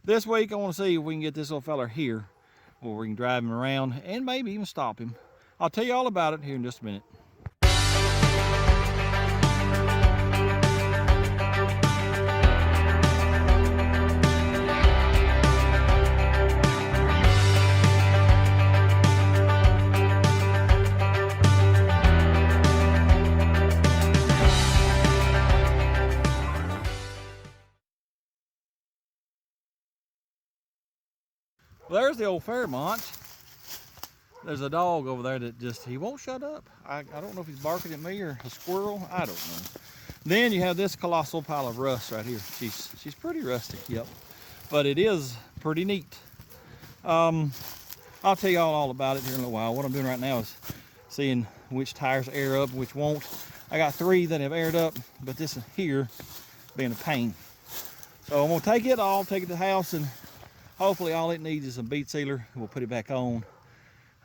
This week I want to see if we can get this little fella here where we can drive him around and maybe even stop him. I'll tell you all about it here in just a minute. Well, there's the old Fairmont. There's a dog over there that just, he won't shut up. I don't know if he's barking at me or a squirrel. I don't know. Then you have this colossal pile of rust right here. She's pretty rusty, yep. But it is pretty neat. I'll tell y'all all about it here in a little while. What I'm doing right now is seeing which tires air up and which won't. I got 3 that have aired up, but this here being a pain. So I'm gonna take it to the house, and hopefully all it needs is some bead sealer. We'll put it back on.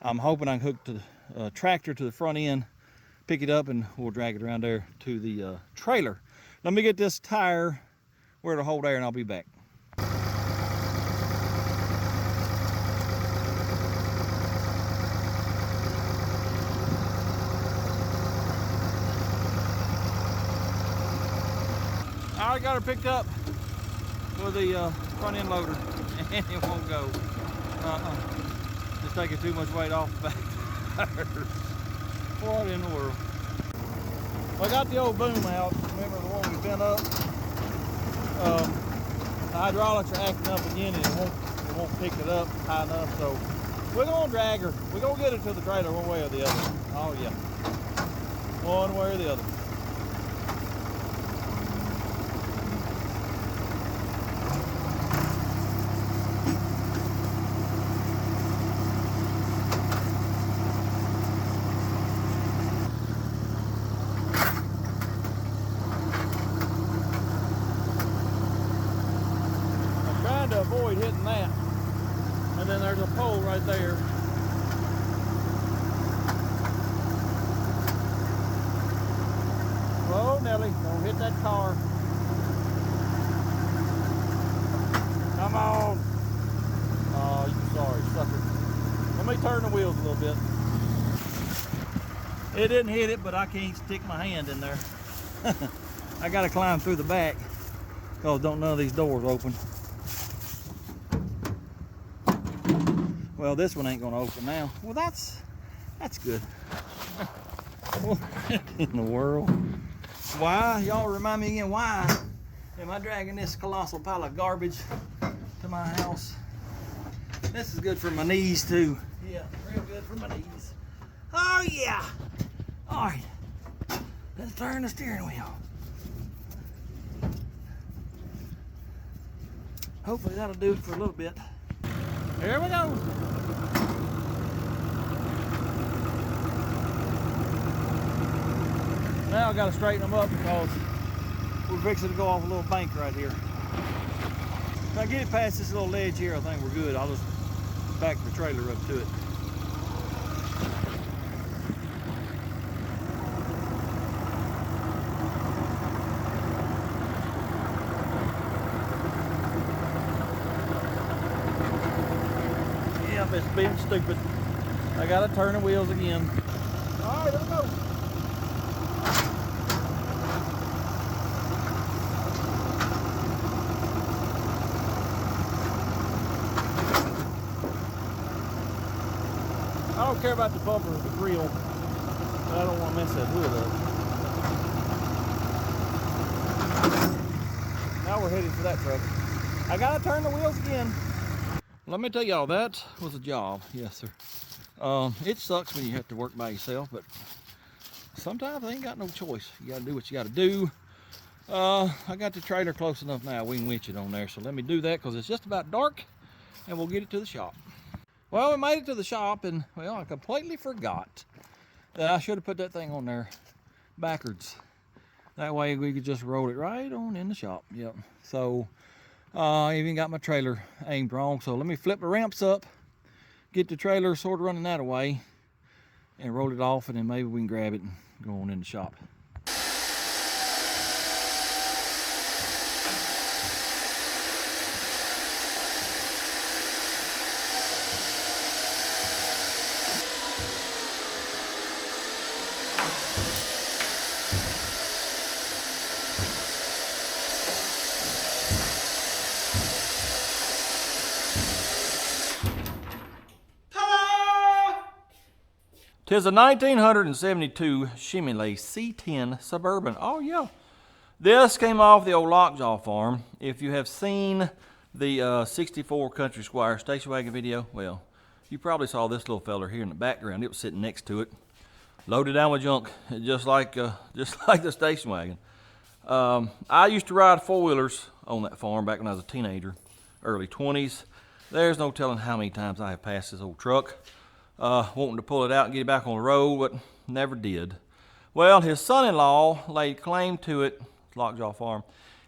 I'm hoping I can hook the tractor to the front end, pick it up, and we'll drag it around there to the trailer. Let me get this tire where it'll hold air, and I'll be back. I got her picked up with the front end loader, and it won't go. It's taking too much weight off the back tires. What in the world? Well, I got the old boom out. Remember the one we bent up? The hydraulics are acting up again, and it won't pick it up high enough. So we're gonna drag her. We're gonna get her to the trailer one way or the other. Oh yeah, one way or the other. To avoid hitting that, and then there's a pole right there. Whoa, Nelly, don't hit that car. Come on. Oh, you sorry, sucker. Let me turn the wheels a little bit. It didn't hit it, but I can't stick my hand in there. I gotta climb through the back because don't none of these doors open. Well, this one ain't gonna open now. Well, that's good. What in the world? Why? Y'all remind me again, why am I dragging this colossal pile of garbage to my house? This is good for my knees too. Yeah, real good for my knees. Oh yeah. All right, let's turn the steering wheel. Hopefully that'll do it for a little bit. Here we go. Now I got to straighten them up because we're fixing to go off a little bank right here. If I get it past this little ledge here, I think we're good. I'll just back the trailer up to it. Yeah, it's being stupid. I gotta turn the wheels again. All right, here we go. I don't care about the bumper or the grill, but I don't want to mess that hood up. Now we're heading for that truck. I gotta turn the wheels again. Let me tell y'all, that was a job. Yes, sir. It sucks when you have to work by yourself, but sometimes I ain't got no choice. You gotta do what you gotta do. I got the trailer close enough now. We can winch it on there. So let me do that because it's just about dark and we'll get it to the shop. Well, we made it to the shop and, well, I completely forgot that I should have put that thing on there backwards. That way we could just roll it right on in the shop. Yep. So I even got my trailer aimed wrong. So let me flip the ramps up, get the trailer sort of running that away, and roll it off, and then maybe we can grab it and go on in the shop. 'Tis a 1972 Chevrolet C10 Suburban. Oh, yeah. This came off the old Lockjaw farm. If you have seen the 64 Country Squire station wagon video, well, you probably saw this little fella here in the background. It was sitting next to it, loaded down with junk, just like the station wagon. I used to ride four-wheelers on that farm back when I was a teenager, early 20s. There's no telling how many times I have passed this old truck, wanting to pull it out and get it back on the road, but never did. Well, his son-in-law laid claim to it, Lockjaw Farm.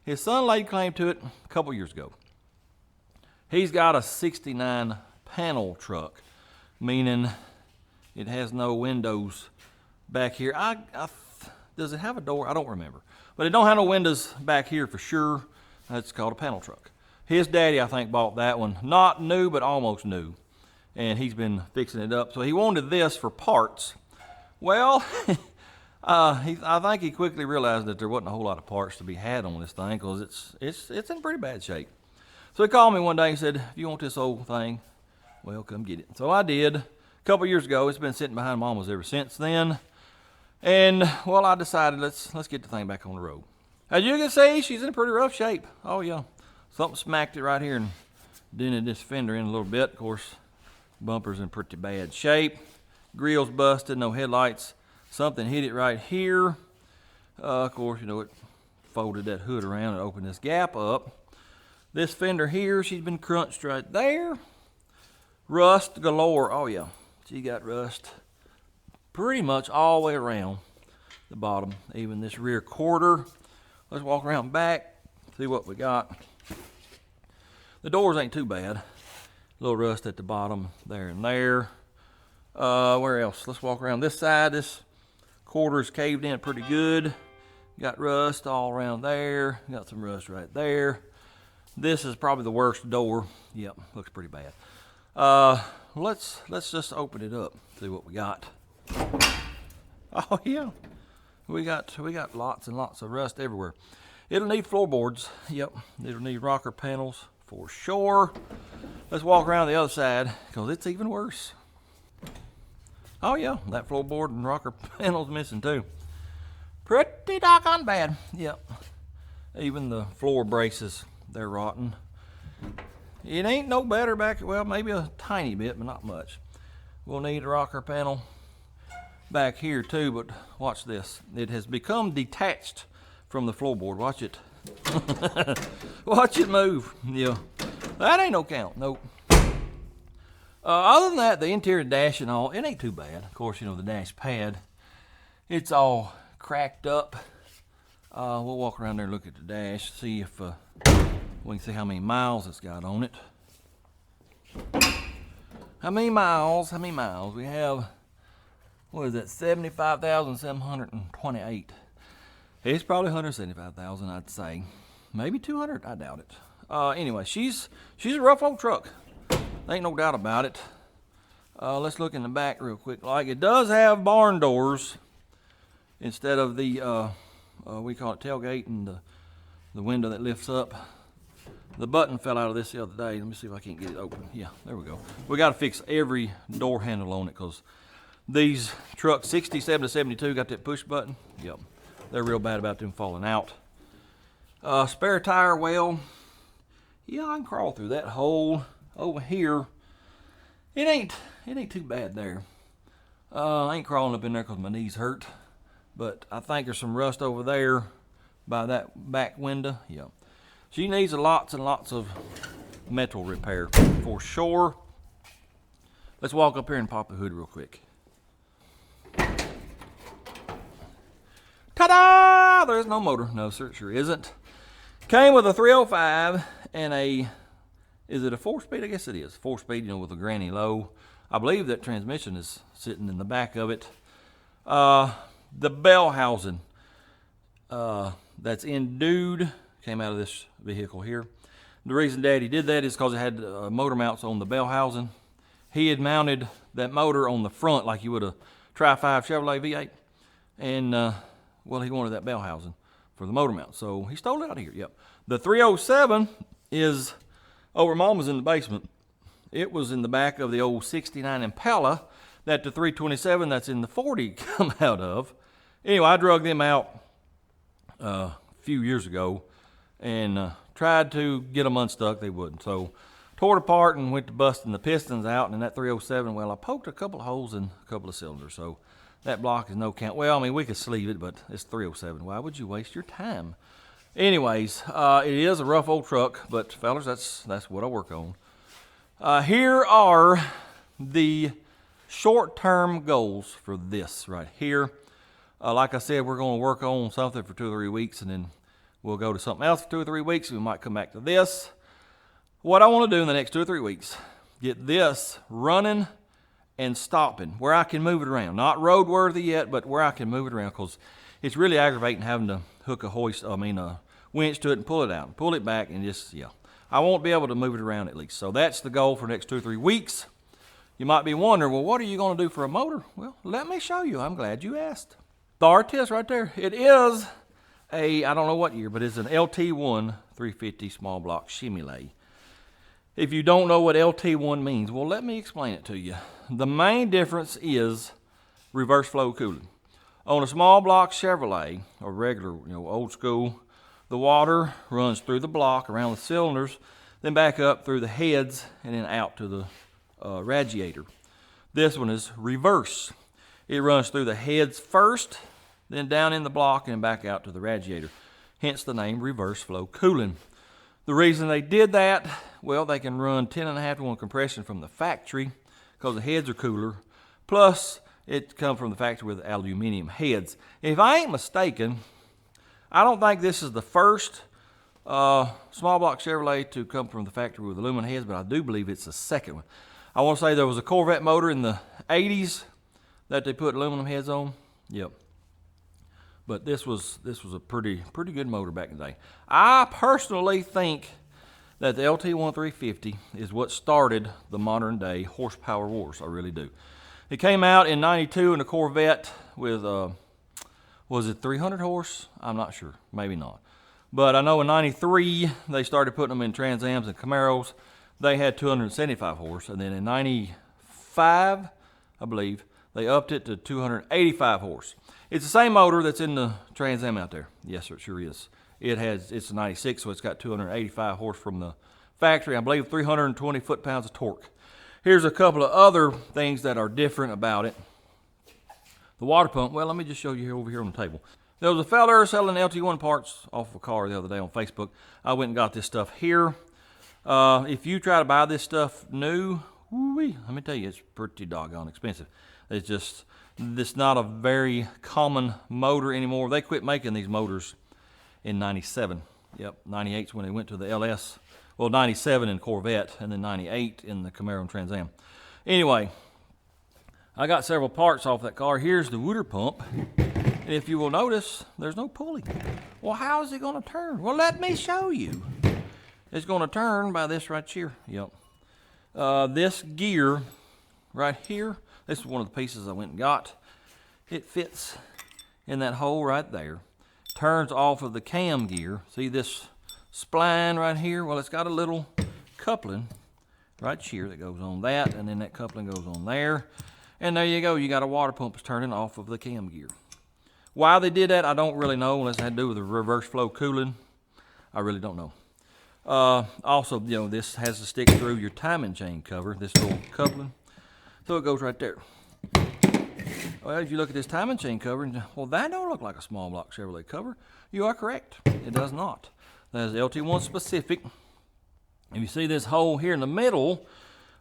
His son laid claim to it a couple years ago. He's got a 69 panel truck, meaning it has no windows back here. Does it have a door? I don't remember. But it don't have no windows back here for sure. That's called a panel truck. His daddy, I think, bought that one. Not new, but almost new. And he's been fixing it up. So he wanted this for parts. Well, I think he quickly realized that there wasn't a whole lot of parts to be had on this thing because it's in pretty bad shape. So he called me one day and said, if you want this old thing, well, come get it. So I did. A couple years ago. It's been sitting behind Mama's ever since then. And, well, I decided let's get the thing back on the road. As you can see, she's in pretty rough shape. Oh, yeah. Something smacked it right here and dented this fender in a little bit. Of course, bumper's in pretty bad shape. Grill's busted, no headlights. Something hit it right here. Of course, you know, it folded that hood around and opened this gap up. This fender here, she's been crunched right there. Rust galore. Oh, yeah. She got rust pretty much all the way around the bottom. Even this rear quarter. Let's walk around back, see what we got. The doors ain't too bad. A little rust at the bottom there and there. Where else? Let's walk around this side. This quarter's caved in pretty good. Got rust all around there. Got some rust right there. This is probably the worst door. Yep, looks pretty bad. Let's just open it up, see what we got. Oh yeah, we got lots and lots of rust everywhere. It'll need floorboards. Yep, it'll need rocker panels for sure. Let's walk around the other side because it's even worse. Oh yeah, that floorboard and rocker panel's missing too. Pretty doggone bad. Yep. Even the floor braces, they're rotten. It ain't no better back, well, maybe a tiny bit, but not much. We'll need a rocker panel back here too, but watch this. It has become detached from the floorboard. Watch it. Watch it move. Yeah. That ain't no count. Nope. Other than that, the interior dash and all, it ain't too bad. Of course, you know, the dash pad, it's all cracked up. We'll walk around there and look at the dash, see if we can see how many miles it's got on it. How many miles? We have, what is that, 75,728. It's probably 175,000, I'd say. Maybe 200, I doubt it. Anyway, she's a rough old truck. Ain't no doubt about it. Let's look in the back real quick. Like, it does have barn doors instead of the, we call it tailgate, and the window that lifts up. The button fell out of this the other day. Let me see if I can't get it open. Yeah, there we go. We got to fix every door handle on it because these trucks, 67 to 72, got that push button. Yep, they're real bad about them falling out. Spare tire well. Yeah, I can crawl through that hole over here. It ain't too bad there. I ain't crawling up in there because my knees hurt. But I think there's some rust over there by that back window. Yeah. She needs lots and lots of metal repair for sure. Let's walk up here and pop the hood real quick. Ta-da! There's no motor. No, sir, it sure isn't. Came with a 305 and a, is it a 4-speed? I guess it is. 4-speed, you know, with a granny low. I believe that transmission is sitting in the back of it. The bell housing that's endued came out of this vehicle here. The reason Daddy did that is because it had motor mounts on the bell housing. He had mounted that motor on the front like you would a Tri-5 Chevrolet V8. And, well, he wanted that bell housing for the motor mount. So he stole it out of here, yep. The 307 is over Mama's in the basement. It was in the back of the old 69 Impala that the 327 that's in the 40 come out of. Anyway, I drug them out a few years ago and tried to get them unstuck. They wouldn't. So tore it apart and went to busting the pistons out. And in that 307, well, I poked a couple of holes in a couple of cylinders. So that block is no count. Well, I mean, we could sleeve it, but it's 307. Why would you waste your time? Anyways, it is a rough old truck, but fellas, that's what I work on. Here are the short-term goals for this right here. Like I said, we're going to work on something for 2 or 3 weeks, and then we'll go to something else for 2 or 3 weeks. We might come back to this. What I want to do in the next 2 or 3 weeks, get this running and stopping where I can move it around. Not roadworthy yet, but where I can move it around, because it's really aggravating having to hook a winch to it and pull it out, pull it back, and just, yeah. I won't be able to move it around at least. So that's the goal for the next 2 or 3 weeks. You might be wondering, well, what are you going to do for a motor? Well, let me show you. I'm glad you asked. There it is right there. It is I don't know what year, but it's an LT1 350 small block Chevrolet. If you don't know what LT1 means, well, let me explain it to you. The main difference is reverse flow cooling. On a small block Chevrolet, or regular, old school, the water runs through the block around the cylinders, then back up through the heads and then out to the radiator. This one is reverse. It runs through the heads first, then down in the block and back out to the radiator. Hence the name reverse flow cooling. The reason they did that, well, they can run 10.5 to 1 compression from the factory because the heads are cooler. Plus, it comes from the factory with aluminum heads. If I ain't mistaken, I don't think this is the first small block Chevrolet to come from the factory with aluminum heads, but I do believe it's the second one. I want to say there was a Corvette motor in the 80s that they put aluminum heads on. Yep. But this was a pretty good motor back in the day. I personally think that the LT1 350 is what started the modern day horsepower wars. I really do. It came out in '92 in a Corvette with was it 300 horse? I'm not sure. Maybe not. But I know in '93 they started putting them in Trans Ams and Camaros. They had 275 horse, and then in '95, I believe, they upped it to 285 horse. It's the same motor that's in the Trans Am out there. Yes, sir, it sure is. It's a '96, so it's got 285 horse from the factory. I believe 320 foot-pounds of torque. Here's a couple of other things that are different about it. The water pump, well, let me just show you over here on the table. There was a fella selling LT1 parts off of a car the other day on Facebook. I went and got this stuff here. If you try to buy this stuff new, let me tell you, it's pretty doggone expensive. It's not a very common motor anymore. They quit making these motors in '97. Yep, '98's when they went to the LS. Well, '97 in Corvette, and then '98 in the Camaro and Trans Am. Anyway, I got several parts off that car. Here's the water pump. And if you will notice, there's no pulley. Well, how is it going to turn? Well, let me show you. It's going to turn by this right here. Yep. This gear right here, this is one of the pieces I went and got. It fits in that hole right there. Turns off of the cam gear. See this spline right here? Well, it's got a little coupling right here that goes on that, and then that coupling goes on there. And there you go. You got a water pump that's turning off of the cam gear. Why they did that, I don't really know, unless it had to do with the reverse flow cooling. I really don't know. Also, this has to stick through your timing chain cover, this little coupling. So it goes right there. Well, if you look at this timing chain cover, and well, that don't look like a small block Chevrolet cover. You are correct. It does not. That is LT1 specific. If you see this hole here in the middle,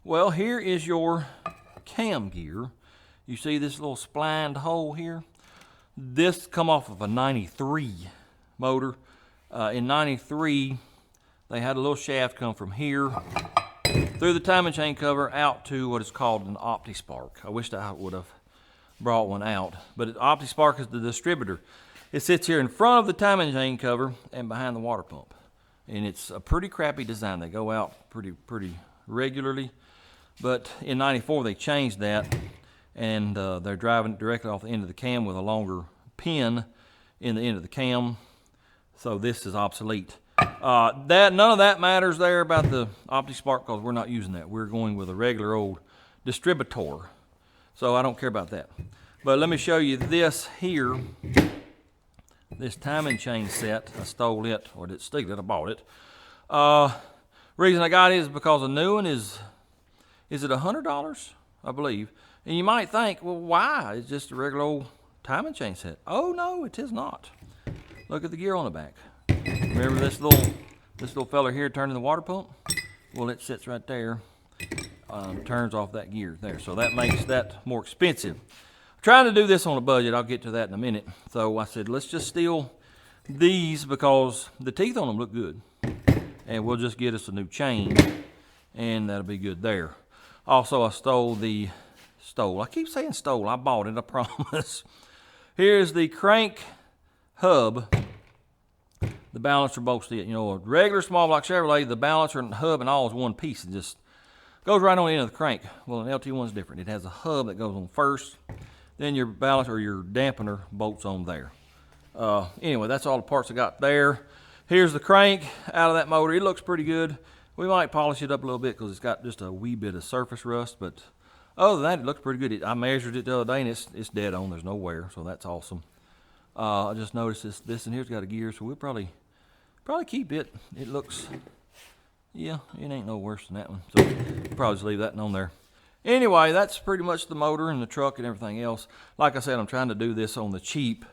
well, here is your cam gear. You see this little splined hole here? This come off of a '93 motor. In '93, they had a little shaft come from here through the timing chain cover out to what is called an OptiSpark. I wish I would have brought one out, but OptiSpark is the distributor. It sits here in front of the timing chain cover and behind the water pump, and it's a pretty crappy design. They go out pretty regularly, but in '94 they changed that, and they're driving it directly off the end of the cam with a longer pin in the end of the cam. So this is obsolete. None of that matters there about the OptiSpark because we're not using that. We're going with a regular old distributor. So I don't care about that. But let me show you this here. This timing chain set. I stole it, or didn't steal it, I bought it. Reason I got it is because a new one is it $100? I believe. And you might think, well, why? It's just a regular old timing chain set. Oh no, it is not. Look at the gear on the back. Remember this little fella here turning the water pump? Well, it sits right there, turns off that gear there. So that makes that more expensive. I'm trying to do this on a budget. I'll get to that in a minute. So I said, let's just steal these because the teeth on them look good. And we'll just get us a new chain, and that'll be good there. Also, I I keep saying stole. I bought it, I promise. Here's the crank hub. The balancer bolts it. You know, a regular small block Chevrolet, the balancer and the hub and all is one piece. It just goes right on the end of the crank. Well, an LT1 is different. It has a hub that goes on first. Then your balancer or your dampener bolts on there. Anyway, that's all the parts I got there. Here's the crank out of that motor. It looks pretty good. We might polish it up a little bit because it's got just a wee bit of surface rust, but other than that, it looks pretty good. I measured it the other day, and it's dead on. There's no wear, so that's awesome. I just noticed this in here's got a gear, so we'll probably keep it. It looks, yeah, it ain't no worse than that one. So we'll probably just leave that on there. Anyway, that's pretty much the motor and the truck and everything else. Like I said, I'm trying to do this on the cheap.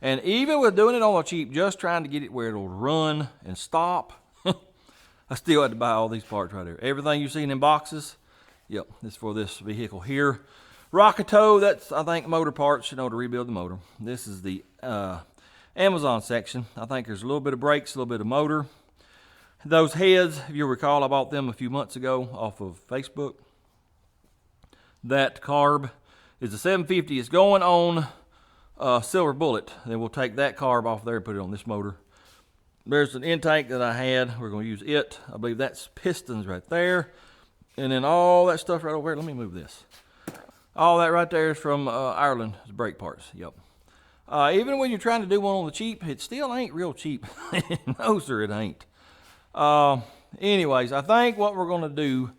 And even with doing it on the cheap, just trying to get it where it'll run and stop, I still had to buy all these parts right here. Everything you've seen in boxes, yep, this is for this vehicle here. Rocket tow, that's, I think, motor parts, you know, to rebuild the motor. This is the Amazon section. I think there's a little bit of brakes, a little bit of motor. Those heads, if you'll recall, I bought them a few months ago off of Facebook. That carb is a 750. It's going on Silver Bullet. Then we'll take that carb off there and put it on this motor. There's an intake that I had. We're going to use it. I believe that's pistons right there. And then all that stuff right over here. Let me move this. All that right there is from Ireland. It's brake parts. Yep. Even when you're trying to do one on the cheap, it still ain't real cheap. No, sir, it ain't. Anyways, I think what we're going to do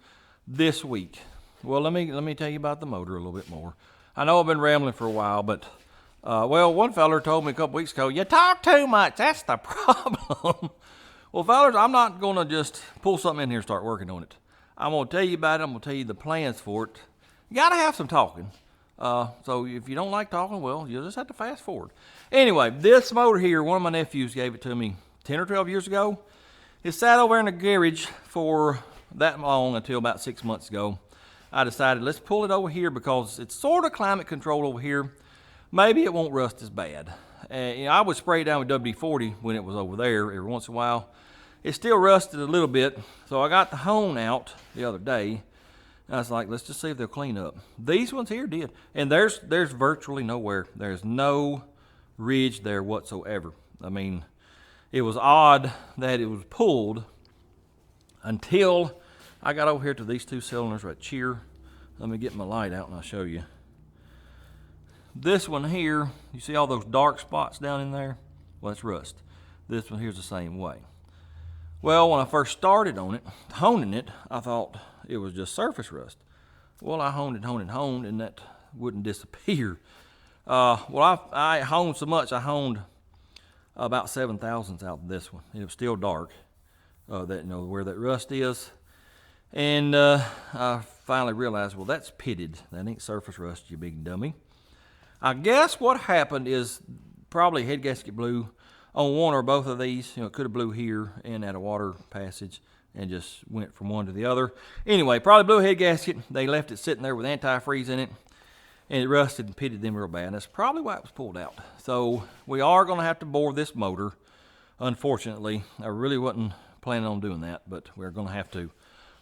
this week. Well, let me tell you about the motor a little bit more. I know I've been rambling for a while, but well, one feller told me a couple weeks ago, you talk too much, that's the problem. Well, fellas, I'm not going to just pull something in here and start working on it. I'm going to tell you about it. I'm going to tell you the plans for it. You got to have some talking. So if you don't like talking, well, you'll just have to fast forward. Anyway, this motor here, one of my nephews gave it to me 10 or 12 years ago. It sat over in the garage for that long until about 6 months ago. I decided let's pull it over here because it's sort of climate controlled over here. Maybe it won't rust as bad. You know, I would spray it down with WD-40 when it was over there every once in a while. It still rusted a little bit, so I got the hone out the other day. I was like, let's just see if they'll clean up. These ones here did, and there's virtually nowhere. There's no ridge there whatsoever. I mean, it was odd that it was pulled until I got over here to these two cylinders right here. Let me get my light out and I'll show you. This one here, you see all those dark spots down in there? Well, that's rust. This one here's the same way. Well, when I first started on it, honing it, I thought it was just surface rust. Well, I honed, and that wouldn't disappear. Well, I honed so much, I honed about 7 thousandths out of this one. It was still dark, that, you know, where that rust is. And I finally realized, well, that's pitted. That ain't surface rust, you big dummy. I guess what happened is probably head gasket blew on one or both of these. You know, it could have blew here and at a water passage and just went from one to the other. Anyway, probably blew a head gasket. They left it sitting there with antifreeze in it, and it rusted and pitted them real bad. That's probably why it was pulled out. So we are going to have to bore this motor, unfortunately. I really wasn't planning on doing that, but we're going to have to.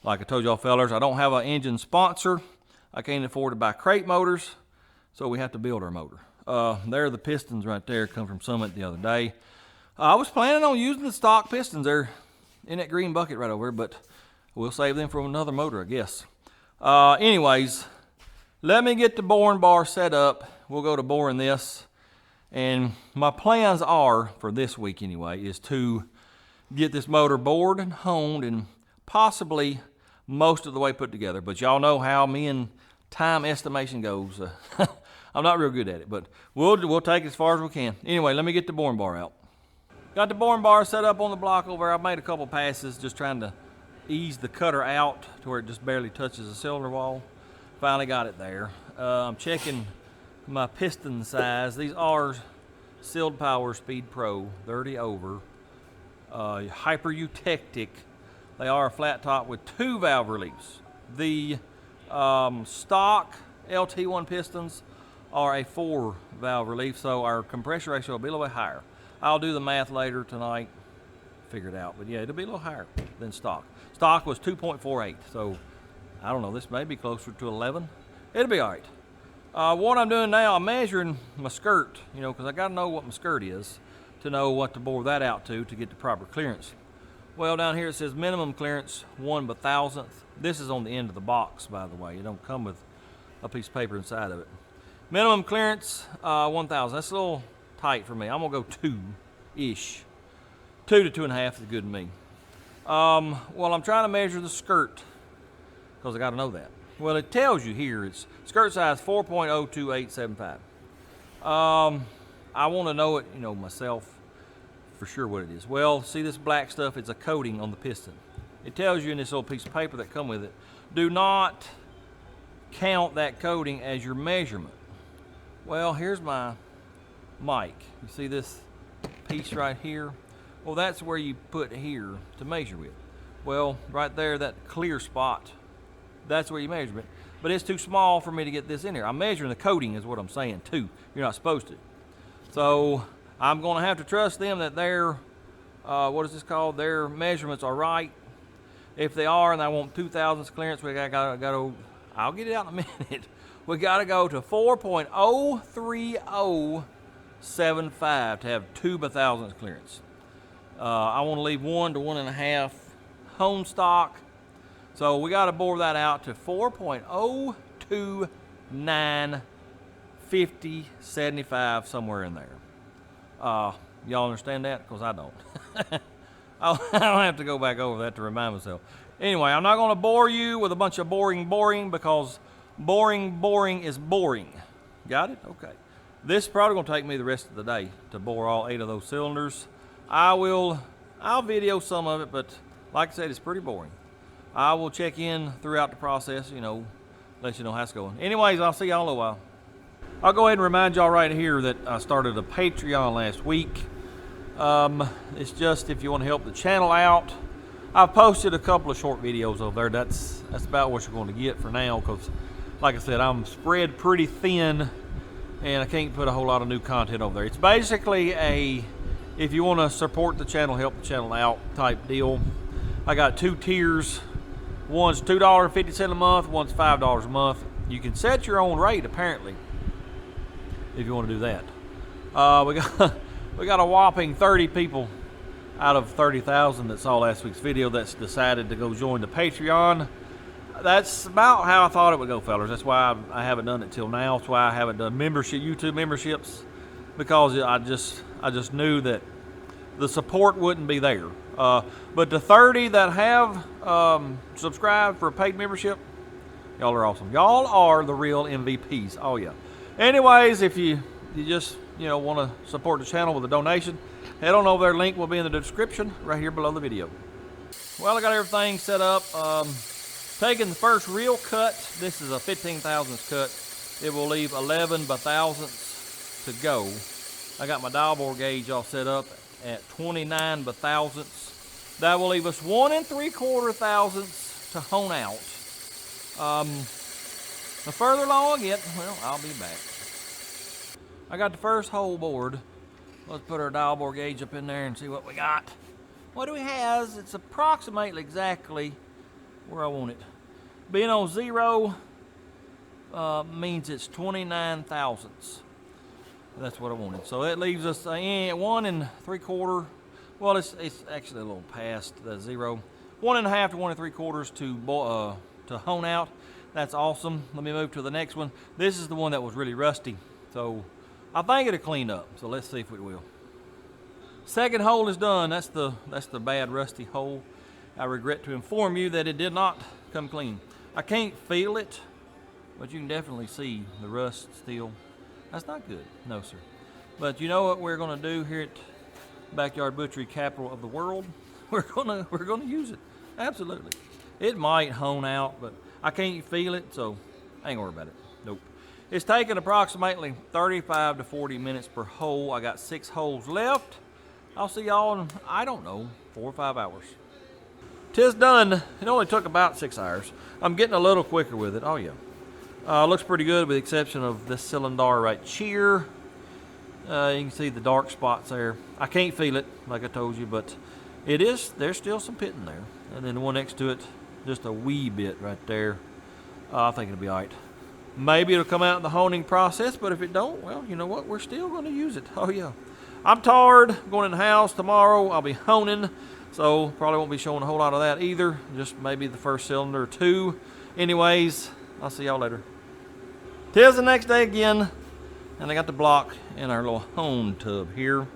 Like I told y'all fellers, I don't have an engine sponsor. I can't afford to buy crate motors, so we have to build our motor. There are the pistons right there, come from Summit the other day. I was planning on using the stock pistons there in that green bucket right over there, but we'll save them for another motor, I guess. Anyways, let me get the boring bar set up. We'll go to boring this. And my plans are, for this week anyway, is to get this motor bored and honed and possibly most of the way put together. But y'all know how me and time estimation goes. I'm not real good at it, but we'll take it as far as we can. Anyway, let me get the boring bar out. Got the boring bar set up on the block over there. I've made a couple passes just trying to ease the cutter out to where it just barely touches the cylinder wall. Finally got it there. I'm checking my piston size. These are Sealed Power Speed Pro 30 over. Hyper Eutectic. They are a flat top with 2 valve reliefs. The stock LT1 pistons are a 4 valve relief, so our compression ratio will be a little bit higher. I'll do the math later tonight, figure it out, but yeah, it'll be a little higher than stock. Stock was 2.48, so I don't know, this may be closer to 11. It'll be all right. What I'm doing now, I'm measuring my skirt, you know, because I got to know what my skirt is to know what to bore that out to get the proper clearance. Well, down here it says minimum clearance 1/1000th. This is on the end of the box, by the way. It don't come with a piece of paper inside of it. Minimum clearance 1,000. That's a little tight for me. I'm gonna go 2-ish. 2 to 2.5 is good to me. Well, I'm trying to measure the skirt because I got to know that. Well, it tells you here it's skirt size 4.02875. I want to know it, you know, myself for sure what it is. Well, see this black stuff? It's a coating on the piston. It tells you in this little piece of paper that come with it. Do not count that coating as your measurement. Well, here's my mic. You see this piece right here? Well, that's where you put here to measure with. Well, right there, that clear spot, that's where you measure it. But it's too small for me to get this in here. I'm measuring the coating is what I'm saying too. You're not supposed to. So I'm gonna have to trust them that their, what is this called? Their measurements are right. If they are and I want 2,000ths clearance, we gotta, I'll get it out in a minute. We gotta go to 4.03075 to have 2/1000th clearance. I want to leave 1 to 1.5 home stock. So we got to bore that out to 4.0295075, somewhere in there. Y'all understand that? Because I don't. I'll have to go back over that to remind myself. Anyway, I'm not going to bore you with a bunch of boring because boring is boring. Got it? Okay. This is probably going to take me the rest of the day to bore all 8 of those cylinders. I'll video some of it, but like I said, it's pretty boring. I will check in throughout the process, you know, let you know how it's going. Anyways, I'll see y'all in a while. I'll go ahead and remind y'all right here that I started a Patreon last week. It's just if you want to help the channel out. I've posted a couple of short videos over there. That's about what you're going to get for now, because like I said, I'm spread pretty thin and I can't put a whole lot of new content over there. It's basically if you want to support the channel, help the channel out type deal. I got 2 tiers. One's $2.50 a month, one's $5 a month. You can set your own rate apparently if you want to do that. We got a whopping 30 people out of 30,000 that saw last week's video that's decided to go join the Patreon. That's about how I thought it would go, fellas. That's why I haven't done it till now. That's why I haven't done YouTube memberships, because I just knew that the support wouldn't be there. But the 30 that have subscribed for a paid membership, y'all are awesome. Y'all are the real MVPs. Oh yeah. Anyways, if you just want to support the channel with a donation, head on over there. Link will be in the description right here below the video. Well, I got everything set up. Taking the first real cut. This is a 15,000ths cut. It will leave 11/1000ths to go. I got my dial bore gauge all set up at 29/1000ths. That will leave us 1 3/4 to hone out. The further along I get, well, I'll be back. I got the first hole bored. Let's put our dial bore gauge up in there and see what we got. What do we have? It's approximately exactly where I want it. Being on 0 means it's 29,000ths. That's what I wanted. So that leaves us 1 3/4. Well, it's actually a little past the 0. 1.5 to 1 3/4 to hone out. That's awesome. Let me move to the next one. This is the one that was really rusty, so I think it'll clean up. So let's see if it will. Second hole is done. That's the bad rusty hole. I regret to inform you that it did not come clean. I can't feel it but you can definitely see the rust still. That's not good, no sir. But you know what we're gonna do here at Backyard Butchery, capital of the world? We're gonna use it, absolutely. It might hone out, but I can't feel it, so I ain't gonna worry about it, nope. It's taken approximately 35 to 40 minutes per hole. I got 6 holes left. I'll see y'all in, I don't know, 4 or 5 hours. 'Tis done. It only took about 6 hours. I'm getting a little quicker with it, oh yeah. Looks pretty good with the exception of this cylinder right here. You can see the dark spots there. I can't feel it, like I told you, but there's still some pit in there. And then the one next to it, just a wee bit right there. I think it'll be all right. Maybe it'll come out in the honing process, but if it don't, well, you know what? We're still going to use it. Oh, yeah. I'm tired. Going in the house tomorrow. I'll be honing, so probably won't be showing a whole lot of that either. Just maybe the first cylinder or 2. Anyways, I'll see y'all later. 'Tis the next day again, and I got the block in our little hone tub here.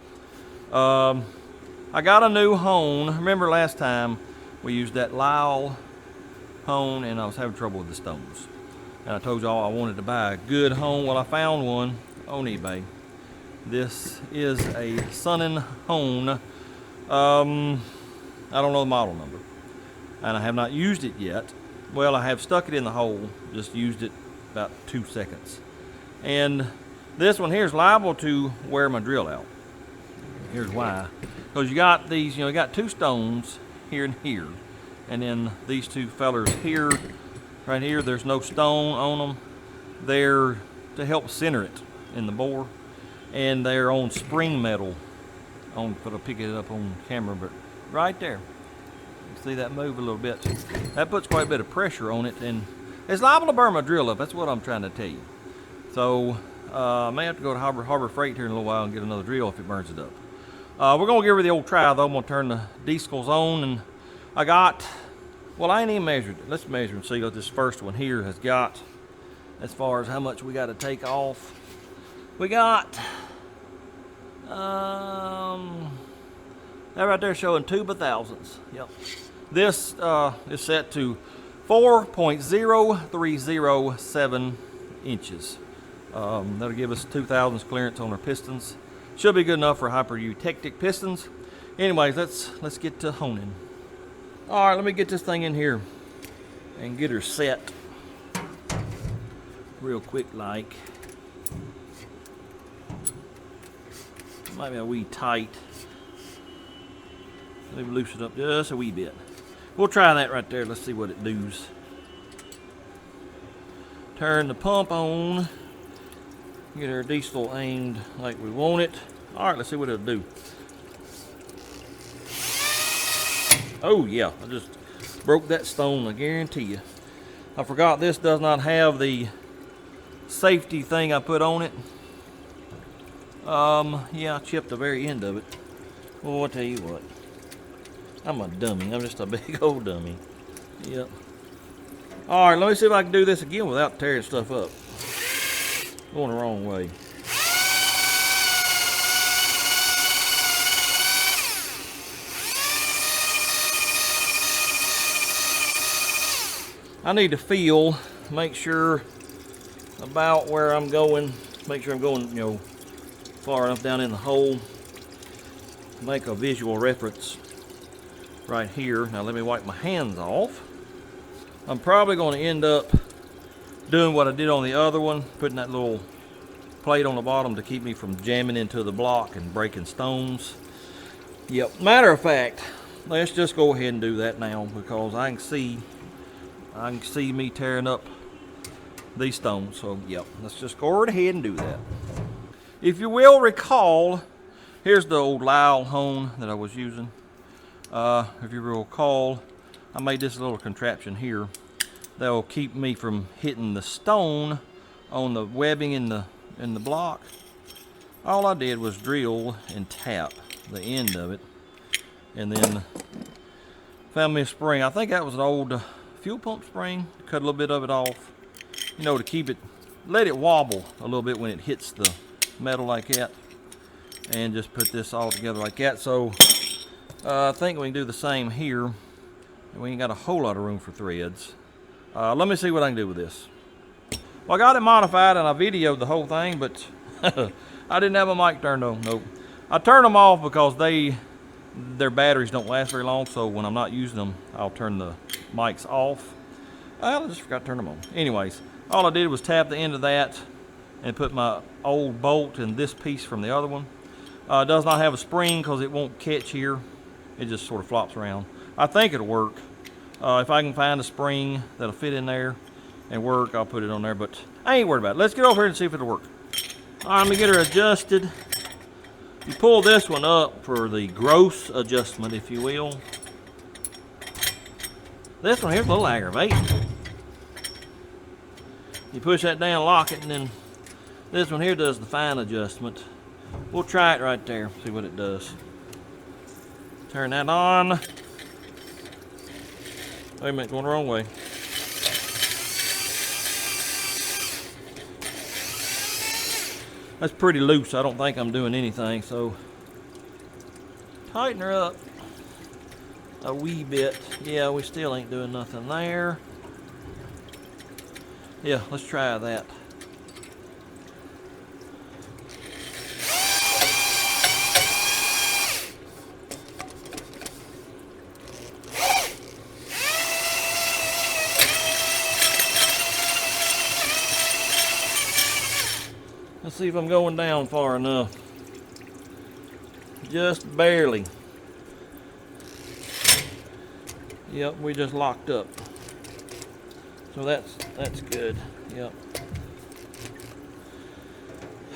I got a new hone. Remember last time we used that Lyle hone, and I was having trouble with the stones. And I told y'all I wanted to buy a good hone. Well, I found one on eBay. This is a Sunnin hone. I don't know the model number. And I have not used it yet. Well, I have stuck it in the hole, just used it about 2 seconds. And this one here is liable to wear my drill out. Here's why. Because you got these, you got 2 stones here and here. And then these 2 fellers here, right here, there's no stone on them. They're to help center it in the bore. And they're on spring metal. I'll pick it up on camera, but right there. You see that move a little bit. That puts quite a bit of pressure on it, and it's liable to burn my drill up. That's what I'm trying to tell you. So I may have to go to Harbor Freight here in a little while and get another drill if it burns it up. We're gonna give her the old try though. I'm gonna turn the diesels on, and I got, well, I ain't even measured it. Let's measure and see what this first one here has got as far as how much we got to take off. We got that right there showing 2 thousandths. Yep. This is set to 4.0307 inches. That'll give us 2 thousandths clearance on our pistons. Should be good enough for hyper-eutectic pistons. Anyways, let's get to honing. All right, let me get this thing in here and get her set real quick like. Might be a wee tight. Maybe loosen it up just a wee bit. We'll try that right there. Let's see what it does. Turn the pump on. Get our diesel aimed like we want it. All right, let's see what it'll do. Oh yeah, I just broke that stone, I guarantee you. I forgot this does not have the safety thing I put on it. Yeah, I chipped the very end of it. Well, I'll tell you what. I'm a dummy. I'm just a big old dummy. Yep. All right, let me see if I can do this again without tearing stuff up. Going the wrong way. I need to feel, make sure about where I'm going. Make sure I'm going, far enough down in the hole. Make a visual reference right here. Now let me wipe my hands off. I'm probably going to end up doing what I did on the other one, putting that little plate on the bottom to keep me from jamming into the block and breaking stones. Yep, matter of fact, let's just go ahead and do that now, because I can see me tearing up these stones. So yep, let's just go right ahead and do that. If you will recall, here's the old Lyle hone that I was using. If you will recall, I made this little contraption here that will keep me from hitting the stone on the webbing in the block. All I did was drill and tap the end of it, and then found me a spring. I think that was an old fuel pump spring. Cut a little bit of it off, to keep it, let it wobble a little bit when it hits the metal like that, and just put this all together like that. So I think we can do the same here. We ain't got a whole lot of room for threads. Let me see what I can do with this. Well, I got it modified and I videoed the whole thing, but I didn't have my mic turned on. Nope. I turned them off because their batteries don't last very long, so when I'm not using them, I'll turn the mics off. I just forgot to turn them on. Anyways, all I did was tap the end of that and put my old bolt in this piece from the other one. It does not have a spring because it won't catch here. It just sort of flops around. I think it'll work. If I can find a spring that'll fit in there and work, I'll put it on there, but I ain't worried about it. Let's get over here and see if it'll work. All right, let me get her adjusted. You pull this one up for the gross adjustment, if you will. This one here's a little aggravating. You push that down, lock it, and then this one here does the fine adjustment. We'll try it right there, see what it does. Turn that on. Wait a minute, going the wrong way. That's pretty loose. I don't think I'm doing anything, so tighten her up a wee bit. Yeah, we still ain't doing nothing there. Yeah, let's try that. Let's see if I'm going down far enough. Just barely. Yep, we just locked up. So that's good. Yep.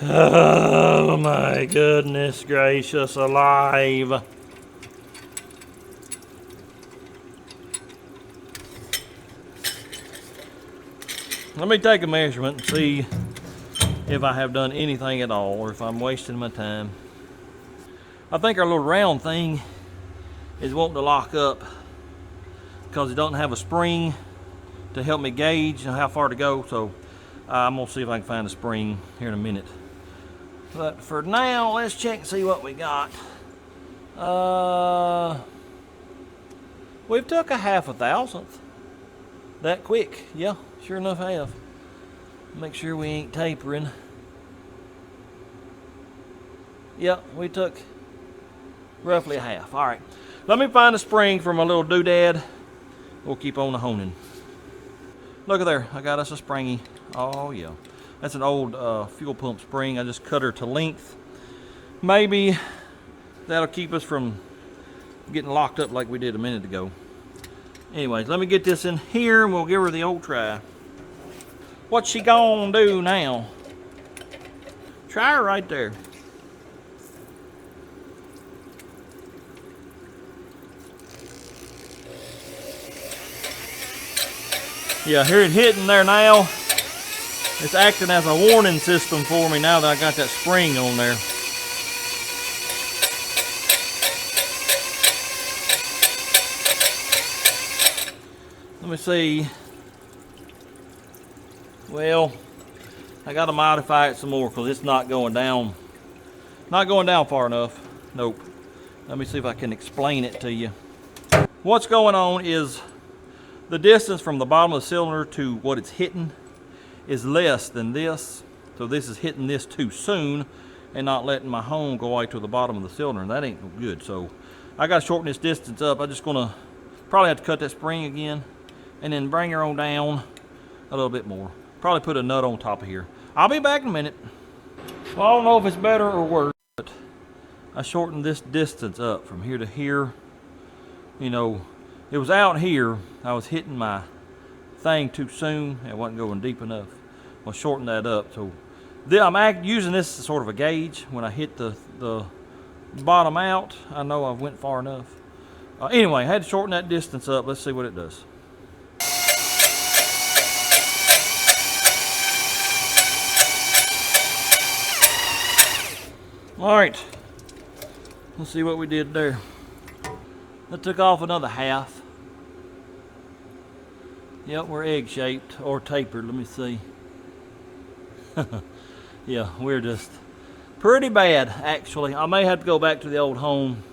Oh my goodness gracious alive. Let me take a measurement and see if I have done anything at all or if I'm wasting my time. I think our little round thing is wanting to lock up because it doesn't have a spring to help me gauge how far to go, so I'm gonna see if I can find a spring here in a minute. But for now, let's check and see what we got. We've took a 1/2,000th. That quick, yeah, sure enough have. Make sure we ain't tapering. Yep, we took roughly a half. All right, let me find a spring for my little doodad. We'll keep on the honing. Look at there, I got us a springy. Oh yeah, that's an old fuel pump spring. I just cut her to length. Maybe that'll keep us from getting locked up like we did a minute ago. Anyways, let me get this in here and we'll give her the old try. What's she gonna do now? Try her right there. Yeah, here it hitting there now. It's acting as a warning system for me now that I got that spring on there. Let me see. Well, I got to modify it some more because it's not going down. Not going down far enough. Nope. Let me see if I can explain it to you. What's going on is the distance from the bottom of the cylinder to what it's hitting is less than this. So this is hitting this too soon and not letting my hone go right to the bottom of the cylinder. And that ain't no good. So I got to shorten this distance up. I'm just going to probably have to cut that spring again and then bring her on down a little bit more. Probably put a nut on top of here. I'll be back in a minute. Well, I don't know if it's better or worse, but I shortened this distance up from here to here. You know, it was out here. I was hitting my thing too soon. It wasn't going deep enough. I'll shorten that up. So I'm using this as sort of a gauge. When I hit the bottom out, I know I've went far enough. Anyway, I had to shorten that distance up. Let's see what it does. All right, let's see what we did there. That took off another half. Yep, we're egg-shaped or tapered. Let me see. Yeah, we're just pretty bad, actually. I may have to go back to the old home.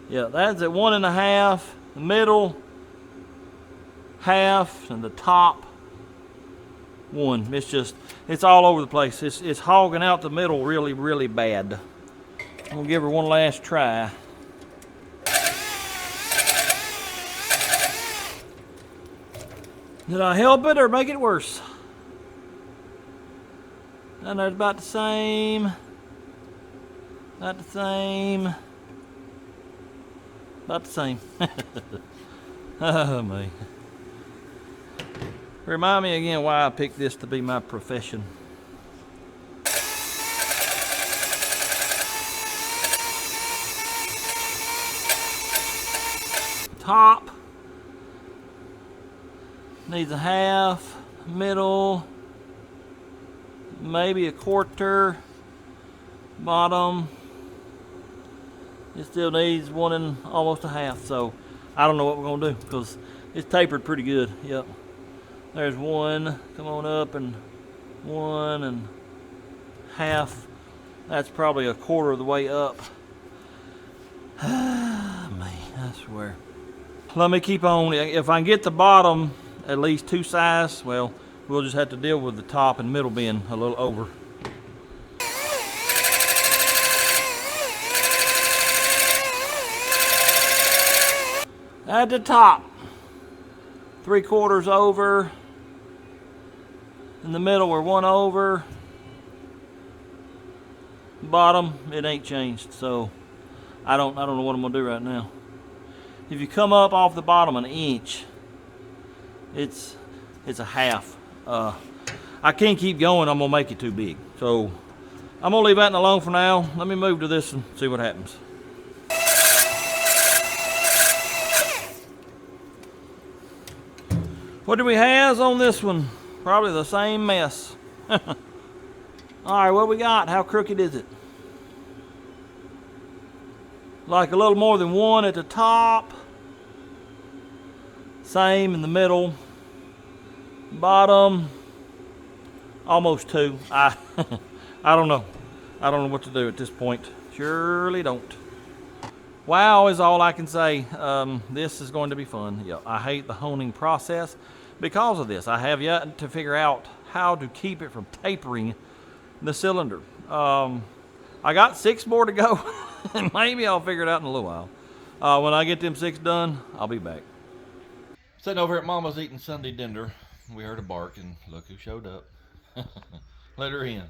Yeah, that's at 1.5, the middle half, and the top one. It's all over the place. It's hogging out the middle really, really bad. I'm gonna give her one last try. Did I help it or make it worse? And there's about the same. About the same. About the same. Oh, me. Remind me again why I picked this to be my profession. Top needs a half, middle, maybe a quarter, bottom. It still needs 1 and almost a half, so I don't know what we're gonna do because it's tapered pretty good. Yep. There's 1, come on up, and 1 and half. That's probably a quarter of the way up. Man, I swear. Let me keep on. If I can get the bottom at least 2 size, well, we'll just have to deal with the top and middle being a little over. At the top, 3/4 over. In the middle, we're 1 over. Bottom, it ain't changed, so I don't know what I'm gonna do right now. If you come up off the bottom 1 inch, it's a half. I can't keep going. I'm gonna make it too big, so I'm gonna leave that alone for now. Let me move to this and see what happens. What do we have on this one? Probably the same mess. All right, what we got? How crooked is it? Like a little more than 1 at the top. Same in the middle. Bottom, almost 2. I don't know. I don't know what to do at this point. Surely don't. Wow is all I can say. This is going to be fun. Yeah, I hate the honing process because of this. I have yet to figure out how to keep it from tapering the cylinder. I got 6 more to go, and maybe I'll figure it out in a little while. When I get them 6 done, I'll be back. Sitting over at Mama's eating Sunday dinner. We heard a bark, and look who showed up. Let her in.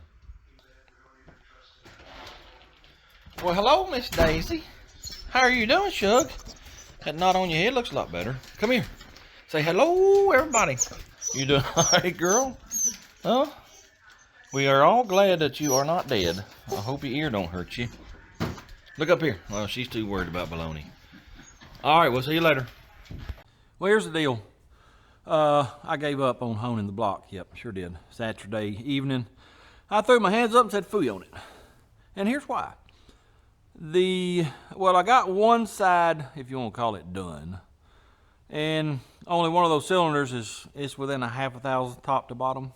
Well, hello, Miss Daisy. How are you doing, Shug? That knot on your head looks a lot better. Come here. Say hello, everybody. You doing all right, girl? Huh? We are all glad that you are not dead. I hope your ear don't hurt you. Look up here. Well, she's too worried about baloney. All right, we'll see you later. Well, here's the deal. I gave up on honing the block. Yep, sure did. Saturday evening, I threw my hands up and said phooey on it. And here's why. Well, I got one side, if you want to call it, done. And only one of those cylinders is within a 1/2,000 top to bottom.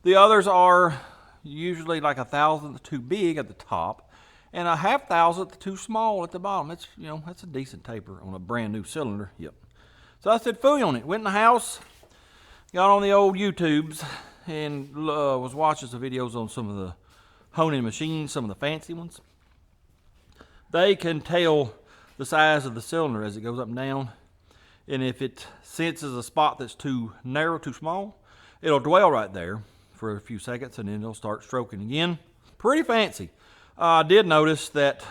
The others are usually like 1/1000th too big at the top and a 1/2,000th too small at the bottom. It's, you know, that's a decent taper on a brand new cylinder. Yep. So I said phooey on it. Went in the house, got on the old YouTubes, and was watching some videos on some of the honing machines, some of the fancy ones. They can tell the size of the cylinder as it goes up and down. And if it senses a spot that's too narrow, too small, it'll dwell right there for a few seconds and then it'll start stroking again. Pretty fancy. I did notice that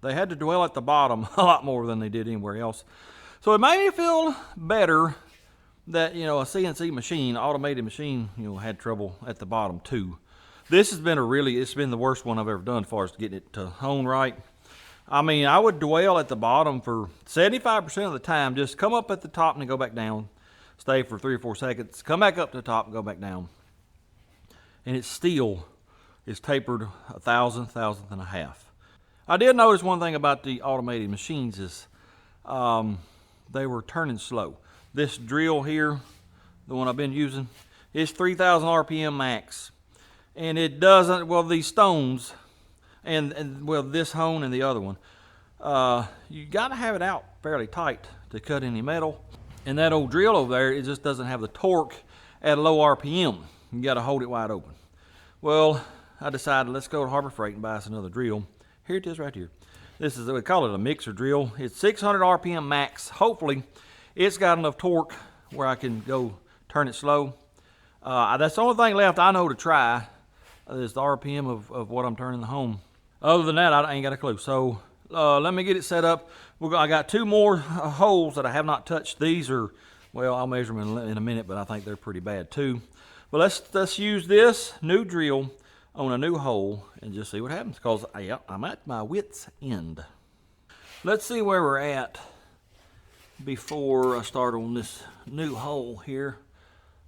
they had to dwell at the bottom a lot more than they did anywhere else. So it made me feel better that, you know, a CNC machine, automated machine, you know, had trouble at the bottom too. This has been it's been the worst one I've ever done as far as getting it to hone right. I mean, I would dwell at the bottom for 75% of the time, just come up at the top and then go back down, stay for 3 or 4 seconds, come back up to the top and go back down. And it still is tapered 1/1000th, 1/1000th and a half. I did notice one thing about the automated machines is they were turning slow. This drill here, the one I've been using, is 3,000 RPM max. And it doesn't, well, these stones, and well, this hone and the other one, you got to have it out fairly tight to cut any metal. And that old drill over there, it just doesn't have the torque at low RPM. You got to hold it wide open. Well, I decided let's go to Harbor Freight and buy us another drill. Here it is right here. This is, we call it a mixer drill. It's 600 RPM max. Hopefully, it's got enough torque where I can go turn it slow. That's the only thing left I know to try is the RPM of what I'm turning the home. Other than that, I ain't got a clue. So let me get it set up. I got 2 more holes that I have not touched. These are, well, I'll measure them in a minute, but I think they're pretty bad too. But let's use this new drill on a new hole and just see what happens, because I'm at my wit's end. Let's see where we're at before I start on this new hole here.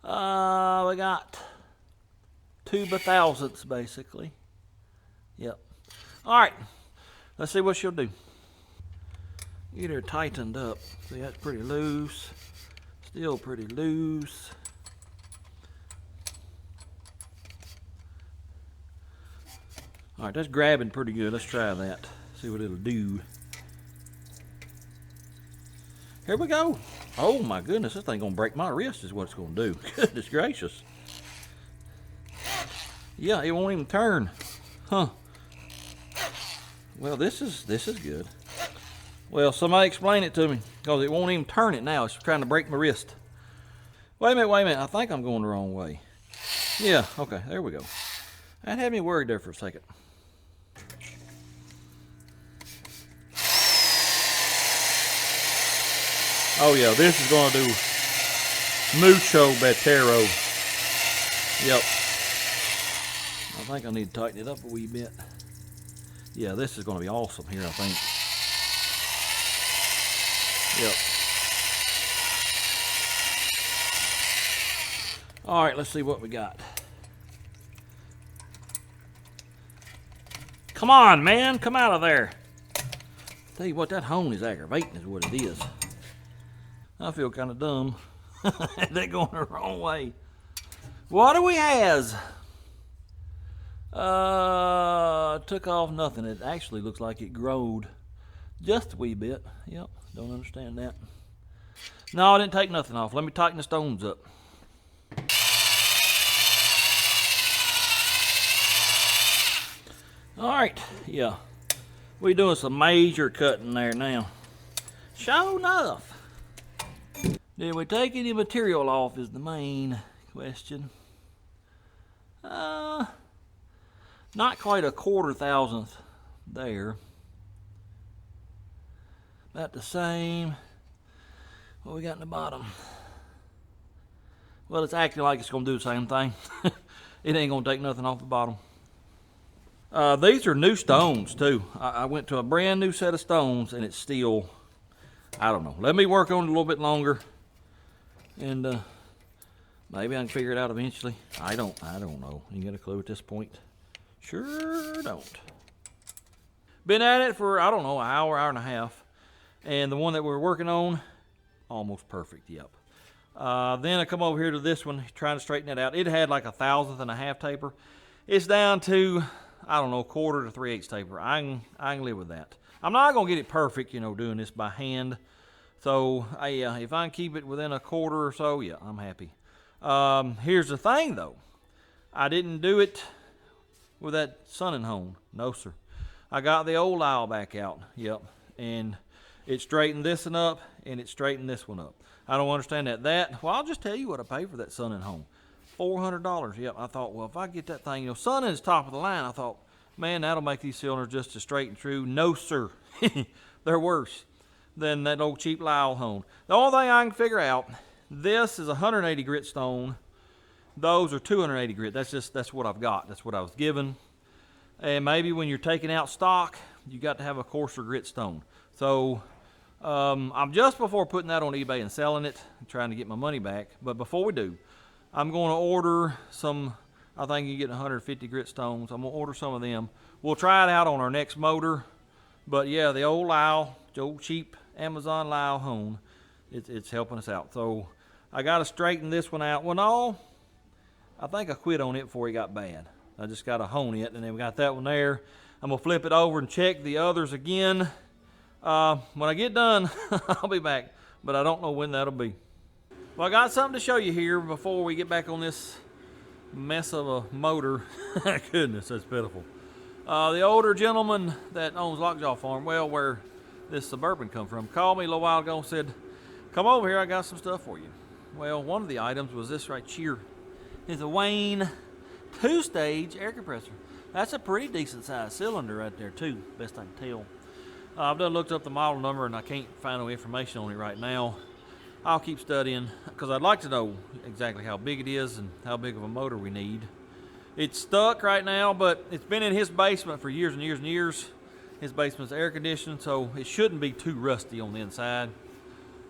We got 2 thousandths basically. Yep. All right, let's see what she'll do. Get her tightened up. See, that's pretty loose. Still pretty loose. All right, that's grabbing pretty good. Let's try that. See what it'll do. Here we go. Oh my goodness, this thing gonna break my wrist is what it's gonna do. Goodness gracious. Yeah, it won't even turn. Huh. Well, this is good. Well, somebody explain it to me, because it won't even turn it now. It's trying to break my wrist. Wait a minute. I think I'm going the wrong way. Yeah, okay, there we go. That had me worried there for a second. Oh yeah, this is gonna do mucho bettero. Yep. I think I need to tighten it up a wee bit. Yeah, this is gonna be awesome here, I think. Yep. All right, let's see what we got. Come on, man, come out of there. Tell you what, that hone is aggravating is what it is. I feel kind of dumb. They're going the wrong way. What do we has? Took off nothing. It actually looks like it growed just a wee bit. Yep, don't understand that. No, I didn't take nothing off. Let me tighten the stones up. All right, yeah. We're doing some major cutting there now. Sure enough. Did we take any material off is the main question. Not quite a 1/4 thousandth there. About the same. What we got in the bottom? Well, it's acting like it's gonna do the same thing. It ain't gonna take nothing off the bottom. These are new stones too. I went to a brand new set of stones and it's still, I don't know. Let me work on it a little bit longer. And maybe I can figure it out eventually. I don't know. You got a clue at this point? Sure don't. Been at it for, I don't know, an hour, hour and a half. And the one that we're working on, almost perfect, yep. Then I come over here to this one, trying to straighten it out. It had like 1/1000th and a half taper. It's down to, I don't know, 1/4 to 3/8 taper. I can live with that. I'm not gonna get it perfect, you know, doing this by hand. So, if I can keep it within 1/4 or so, yeah, I'm happy. Here's the thing, though. I didn't do it with that sunning hone. No, sir. I got the old aisle back out. Yep. And it straightened this one up, and it straightened this one up. I don't understand that. Well, I'll just tell you what I paid for that sunning hone. $400. Yep. I thought, well, if I get that thing, you know, sunning is top of the line. I thought, man, that'll make these cylinders just as straight and true. No, sir. They're worse than that old cheap Lyle hone. The only thing I can figure out, this is 180 grit stone. Those are 280 grit. That's what I've got. That's what I was given. And maybe when you're taking out stock, you got to have a coarser grit stone. So I'm just before putting that on eBay and selling it, trying to get my money back. But before we do, I'm going to order some, I think you get 150 grit stones. I'm going to order some of them. We'll try it out on our next motor. But yeah, the old Lyle, the old cheap Amazon Lyle hone, it's helping us out. So I got to straighten this one out. Well, no, I think I quit on it before it got bad. I just got to hone it, and then we got that one there. I'm going to flip it over and check the others again. When I get done, I'll be back, but I don't know when that'll be. Well, I got something to show you here before we get back on this mess of a motor. Goodness, that's pitiful. The older gentleman that owns Lockjaw Farm, well, where this Suburban come from, called me a little while ago and said, come over here, I got some stuff for you. Well, one of the items was this right here. It's a Wayne 2-stage air compressor. That's a pretty decent sized cylinder right there too, best I can tell. I've done looked up the model number and I can't find no information on it right now. I'll keep studying because I'd like to know exactly how big it is and how big of a motor we need. It's stuck right now, but it's been in his basement for years and years and years. His basement's air conditioned, so it shouldn't be too rusty on the inside.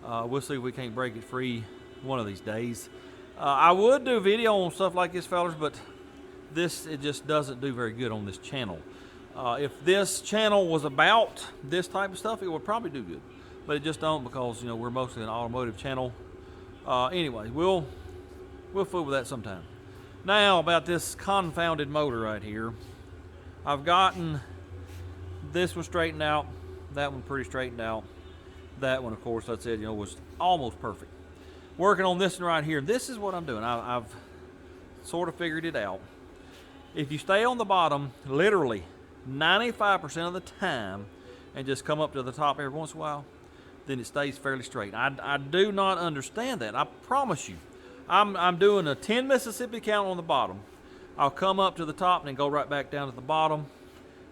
We'll see if we can't break it free one of these days. I would do video on stuff like this, fellas, but it just doesn't do very good on this channel. If this channel was about this type of stuff, it would probably do good, but it just don't, because you know we're mostly an automotive channel. Anyway, we'll fool with that sometime. Now about this confounded motor right here. I've gotten this one straightened out, that one pretty straightened out. That one, of course, like I said, you know, was almost perfect. Working on this one right here. This is what I'm doing. I've sort of figured it out. If you stay on the bottom, literally 95% of the time, and just come up to the top every once in a while, then it stays fairly straight. I do not understand that. I promise you. I'm doing a 10 Mississippi count on the bottom. I'll come up to the top and then go right back down to the bottom.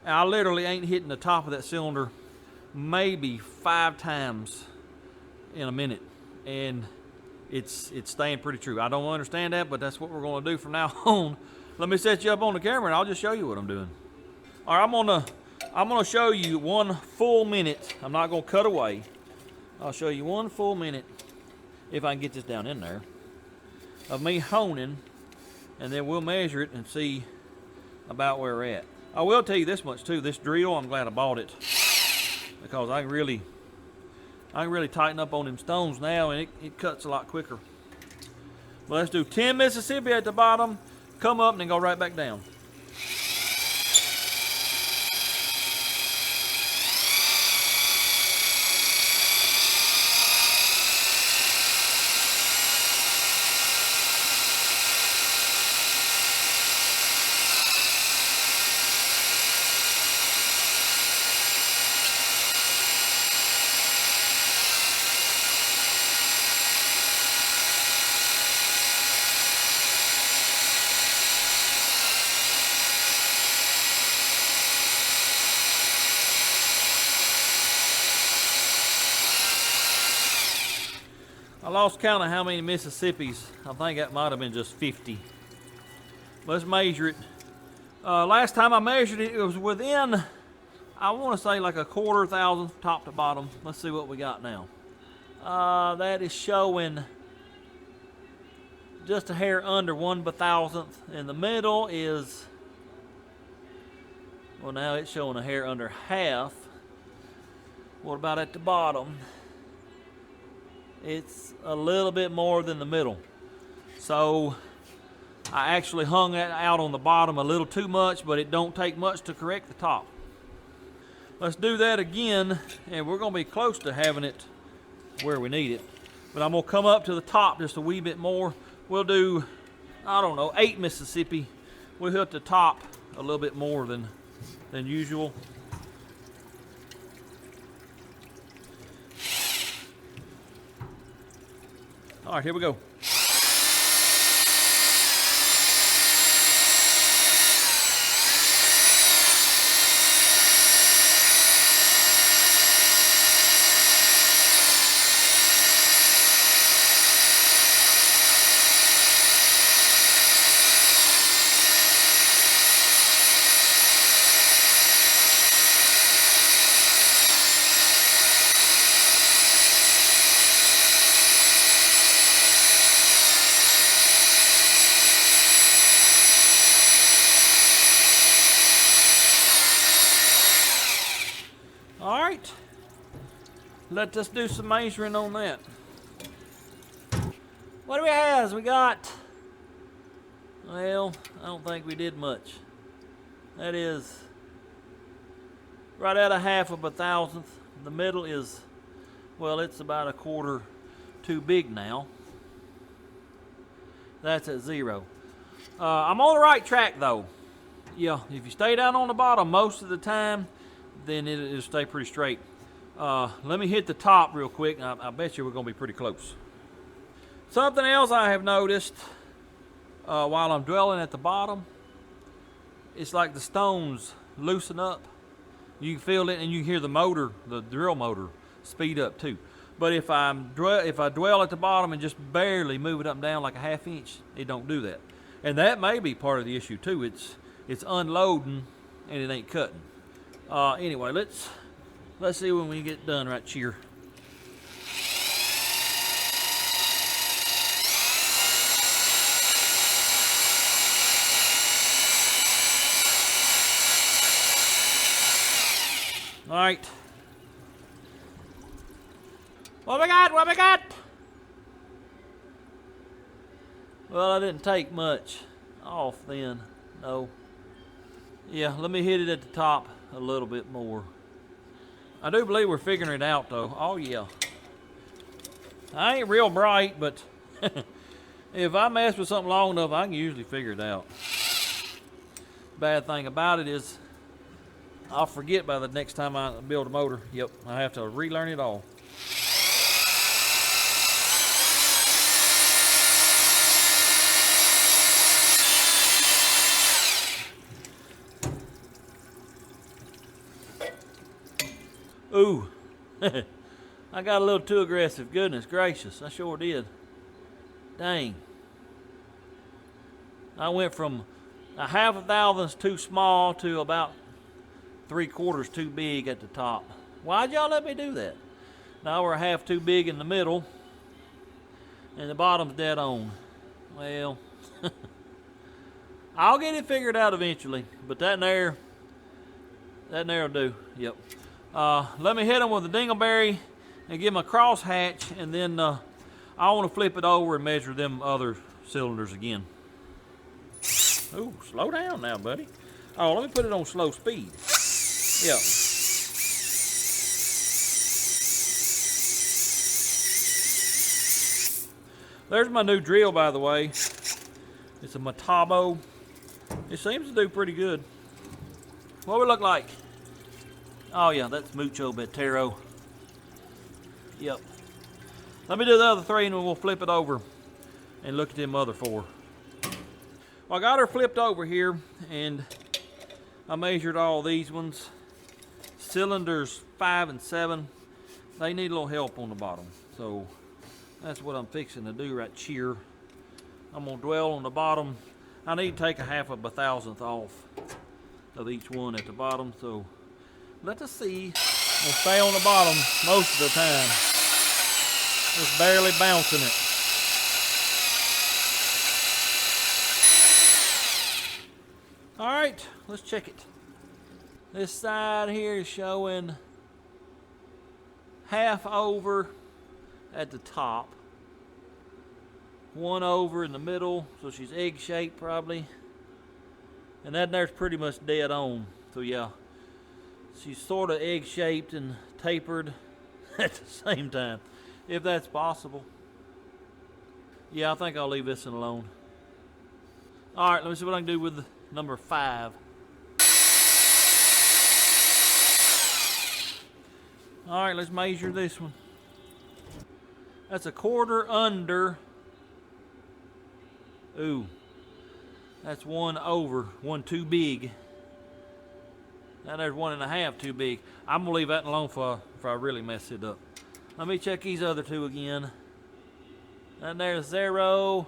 And I literally ain't hitting the top of that cylinder maybe 5 times in a minute. And it's staying pretty true. I don't understand that, but that's what we're going to do from now on. Let me set you up on the camera and I'll just show you what I'm doing. All right, I'm gonna show you 1 full minute. I'm not gonna cut away. I'll show you 1 full minute, if I can get this down in there, of me honing, and then we'll measure it and see about where we're at. I will tell you this much too, this drill, I'm glad I bought it, because I can really tighten up on them stones now, and it cuts a lot quicker. But let's do 10 Mississippi at the bottom, come up and then go right back down. I lost count of how many Mississippis. I think that might have been just 50. Let's measure it. Last time I measured it, it was within, I want to say like a 1/4 thousandth top to bottom. Let's see what we got now. That is showing just a hair under 1/1000th. In the middle is, well, now it's showing a hair under half. What about at the bottom? It's a little bit more than the middle. So I actually hung that out on the bottom a little too much, but it don't take much to correct the top. Let's do that again, and we're gonna be close to having it where we need it. But I'm gonna come up to the top just a wee bit more. We'll do, I don't know, 8 Mississippi. We'll hit the top a little bit more than usual. All right, here we go. All right, let us do some measuring on that. What do we have? We got, well, I don't think we did much. That is right at a 1/2 thousandth. The middle is, well, it's about a 1/4 too big now. That's at 0. I'm on the right track though. Yeah, if you stay down on the bottom most of the time, then it'll stay pretty straight. Let me hit the top real quick. I bet you we're gonna be pretty close. Something else I have noticed while I'm dwelling at the bottom, it's like the stones loosen up. You can feel it, and you hear the motor, the drill motor, speed up too. But if I dwell at the bottom and just barely move it up and down like a half inch, it don't do that. And that may be part of the issue too. It's unloading and it ain't cutting. Anyway, let's see when we get done right here. All right. What we got? What we got? Well, I didn't take much off then. No. Yeah, let me hit it at the top a little bit more. I do believe we're figuring it out though. Oh yeah. I ain't real bright, but if I mess with something long enough, I can usually figure it out. Bad thing about it is I'll forget by the next time I build a motor. Yep, I have to relearn it all. Ooh, I got a little too aggressive. Goodness gracious, I sure did. Dang. I went from a half a thousandths too small to about 3/4 too big at the top. Why'd y'all let me do that? Now we're a half too big in the middle, and the bottom's dead on. Well, I'll get it figured out eventually, but that there'll do. Yep. Let me hit them with a dingleberry and give them a cross hatch, and then I want to flip it over and measure them other cylinders again. Ooh, slow down now, buddy. Oh, let me put it on slow speed. Yeah. There's my new drill, by the way. It's a Metabo. It seems to do pretty good. What we look like? Oh yeah, that's Mucho Betero. Yep. Let me do the other three and then we'll flip it over and look at them other four. Well, I got her flipped over here and I measured all these ones. Cylinders 5 and 7, they need a little help on the bottom. So that's what I'm fixing to do right here. I'm gonna dwell on the bottom. I need to take a half of a thousandth off of each one at the bottom. So let us see. We'll stay on the bottom most of the time. Just barely bouncing it. All right, let's check it. This side here is showing half over at the top. 1 over in the middle, so she's egg-shaped probably. And that there's pretty much dead on. So yeah. She's sort of egg-shaped and tapered at the same time, if that's possible. Yeah, I think I'll leave this one alone. All right, let me see what I can do with number 5. All right, let's measure this one. That's a 1/4 under. Ooh, that's 1 over, 1 too big. Now there's 1 1/2 too big. I'm gonna leave that alone for I really mess it up. Let me check these other two again. And there's 0,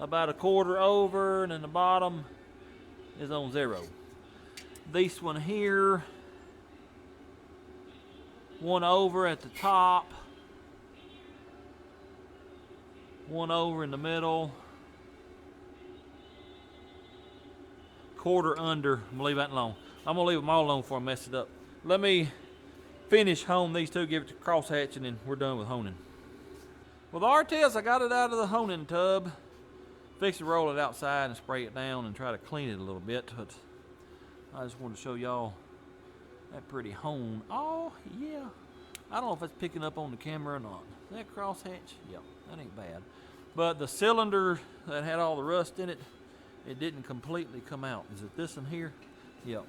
about a 1/4 over, and then the bottom is on 0. This one here, 1 over at the top, 1 over in the middle, 1/4 under. I'm gonna leave that alone. I'm gonna leave them all alone before I mess it up. Let me finish hone these two, give it to crosshatch, and then we're done with honing. Well, the RTS, I got it out of the honing tub. Fix to roll it outside and spray it down and try to clean it a little bit, but I just wanted to show y'all that pretty hone. Oh, yeah. I don't know if it's picking up on the camera or not. Is that crosshatch? Yeah, that ain't bad. But the cylinder that had all the rust in it, it didn't completely come out. Is it this in here? Yep.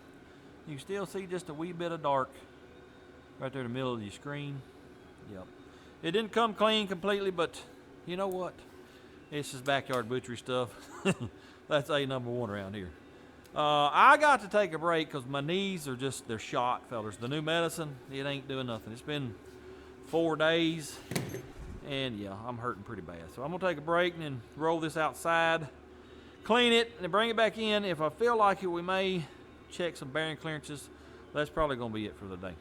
You can still see just a wee bit of dark right there in the middle of your screen. Yep. It didn't come clean completely, but you know what? This is backyard butchery stuff. That's number one around here. I got to take a break because my knees are just, they're shot, fellas. The new medicine, it ain't doing nothing. It's been 4 days, and yeah, I'm hurting pretty bad. So I'm gonna take a break and then roll this outside, clean it, and then bring it back in. If I feel like it, we may check some bearing clearances. That's probably gonna be it for the day.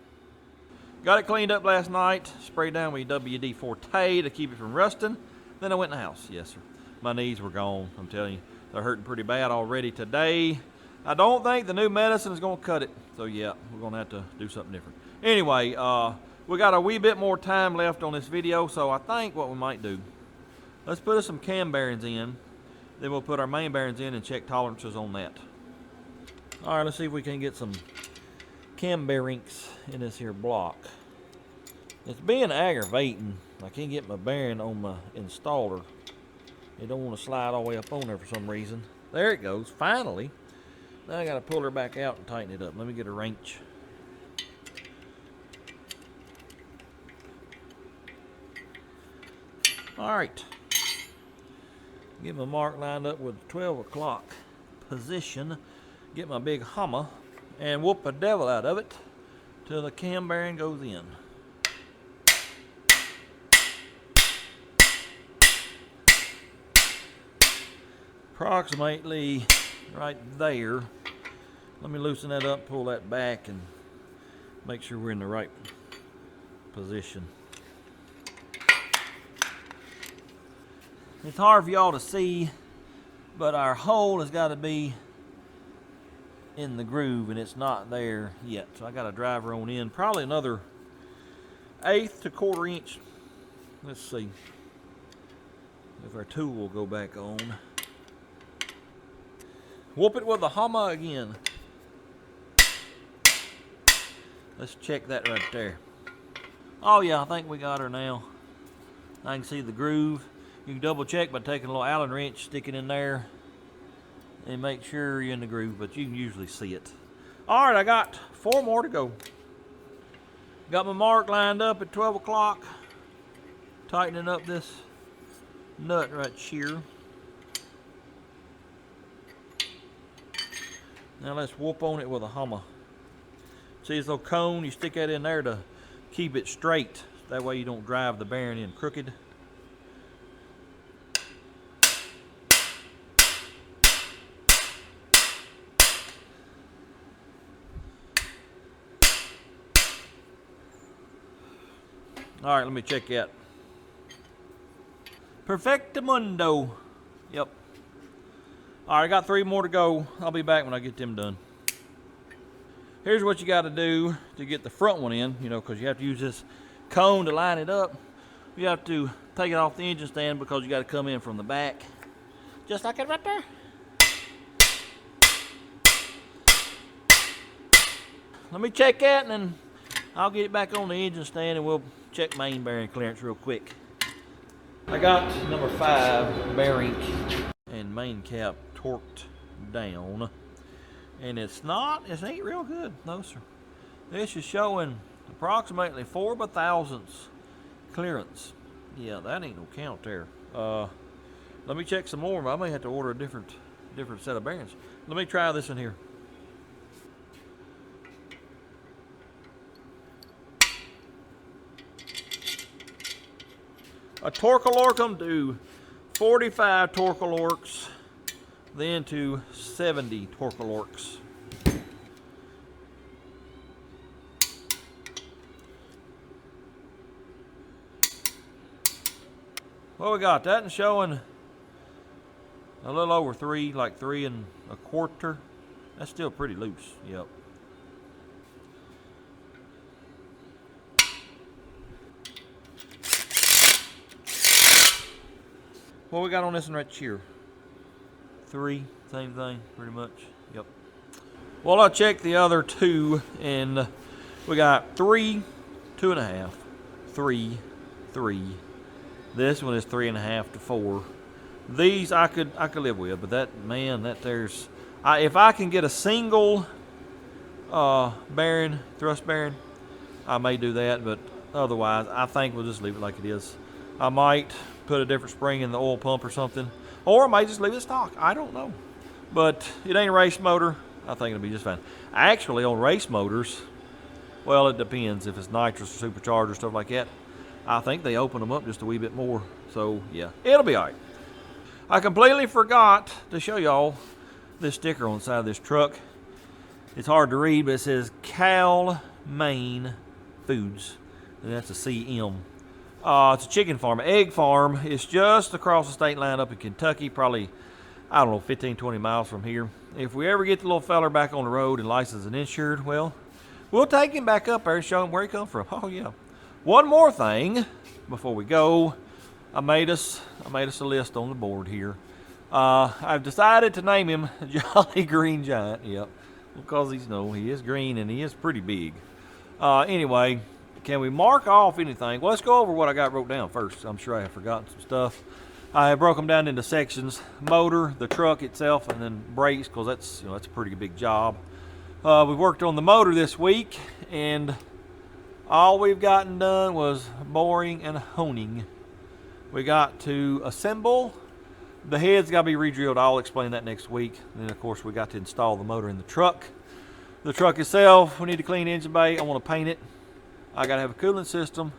Got it cleaned up last night, sprayed down with WD Forte to keep it from rusting. Then I went in the house. Yes, sir. My knees were gone. I'm telling you, they're hurting pretty bad already today. I don't think the new medicine is going to cut it. So yeah, we're going to have to do something different. Anyway, we got a wee bit more time left on this video. So I think what we might do, let's put some cam bearings in. Then we'll put our main bearings in and check tolerances on that. All right, let's see if we can get some cam bearings in this here block. It's being aggravating. I can't get my bearing on my installer. It don't want to slide all the way up on there for some reason. There it goes, finally. Now I got to pull her back out and tighten it up. Let me get a wrench. All right. Get my mark lined up with 12 o'clock position. Get my big hammer and whoop the devil out of it till the cam bearing goes in. Approximately right there. Let me loosen that up, pull that back, and make sure we're in the right position. It's hard for y'all to see, but our hole has got to be in the groove, and it's not there yet. So I got to drive her on in, probably another 1/8 to 1/4 inch. Let's see if our tool will go back on. Whoop it with the hammer again. Let's check that right there. Oh yeah, I think we got her now. I can see the groove. You can double check by taking a little Allen wrench, stick it in there, and make sure you're in the groove, but you can usually see it. All right, I got 4 more to go. Got my mark lined up at 12 o'clock. Tightening up this nut right here. Now let's whoop on it with a hammer. See this little cone? You stick that in there to keep it straight. That way you don't drive the bearing in crooked. All right, let me check that. Perfectamundo. Yep. All right, I got 3 more to go. I'll be back when I get them done. Here's what you got to do to get the front one in, you know, because you have to use this cone to line it up. You have to take it off the engine stand because you got to come in from the back. Just like it right there. Let me check that, and then I'll get it back on the engine stand, and we'll check main bearing clearance real quick. I got number 5 bearing and main cap torqued down, and it ain't real good. No sir. This is showing approximately 4 thousandths clearance. Yeah, that ain't no count there. Let me check some more. I may have to order a different set of bearings. Let me try this in here. A torque-a-lorcum to 45 torque-a-lorcs, then to 70 torque-a-lorcs. Well, we got that and showing a little over 3, like 3 1/4. That's still pretty loose. Yep. What we got on this one right here? 3, same thing, pretty much. Yep. Well, I checked the other 2, and we got 3, 2.5, 3, 3. This one is 3.5 to 4. These I could live with, but that, man, that there's, if I can get a single bearing, thrust bearing, I may do that, but otherwise I think we'll just leave it like it is. I might put a different spring in the oil pump or something, or I might just leave it stock. I don't know, but it ain't a race motor. I think it'll be just fine. Actually, on race motors, well, it depends if it's nitrous or supercharger, stuff like that. I think they open them up just a wee bit more. So yeah, it'll be all right. I completely forgot to show y'all this sticker on the side of this truck. It's hard to read, but it says Cal Maine Foods, and that's a CM. It's a chicken farm, an egg farm. It's just across the state line up in Kentucky, probably, I don't know, 15, 20 miles from here. If we ever get the little feller back on the road and licensed and insured, well, we'll take him back up there and show him where he come from. Oh yeah. One more thing before we go. I made us a list on the board here. I've decided to name him Jolly Green Giant. Yep, because he is green and he is pretty big. Anyway, can we mark off anything? Well, let's go over what I got wrote down first. I'm sure I have forgotten some stuff. I have broke them down into sections: motor, the truck itself, and then brakes, because that's a pretty big job. We worked on the motor this week, and all we've gotten done was boring and honing. We got to assemble. The head's got to be re-drilled. I'll explain that next week. And then, of course, we got to install the motor in the truck. The truck itself, we need to clean the engine bay. I want to paint it. I got to have a cooling system.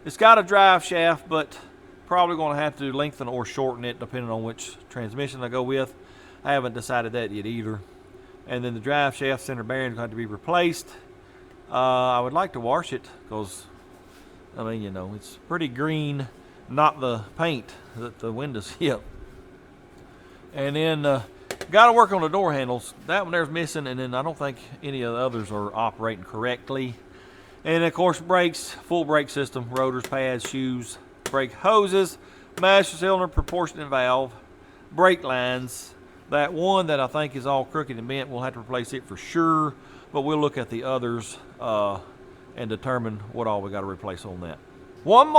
It's got a drive shaft, but probably going to have to lengthen or shorten it depending on which transmission I go with. I haven't decided that yet either. And then the drive shaft center bearing is going to be replaced. I would like to wash it because, it's pretty green, not the paint that the windows hit. And then got to work on the door handles. That one there's missing, and then I don't think any of the others are operating correctly. And of course, brakes, full brake system, rotors, pads, shoes, brake hoses, master cylinder, proportionate valve, brake lines. That one that I think is all crooked and bent, we'll have to replace it for sure, but we'll look at the others and determine what all we got to replace on that. One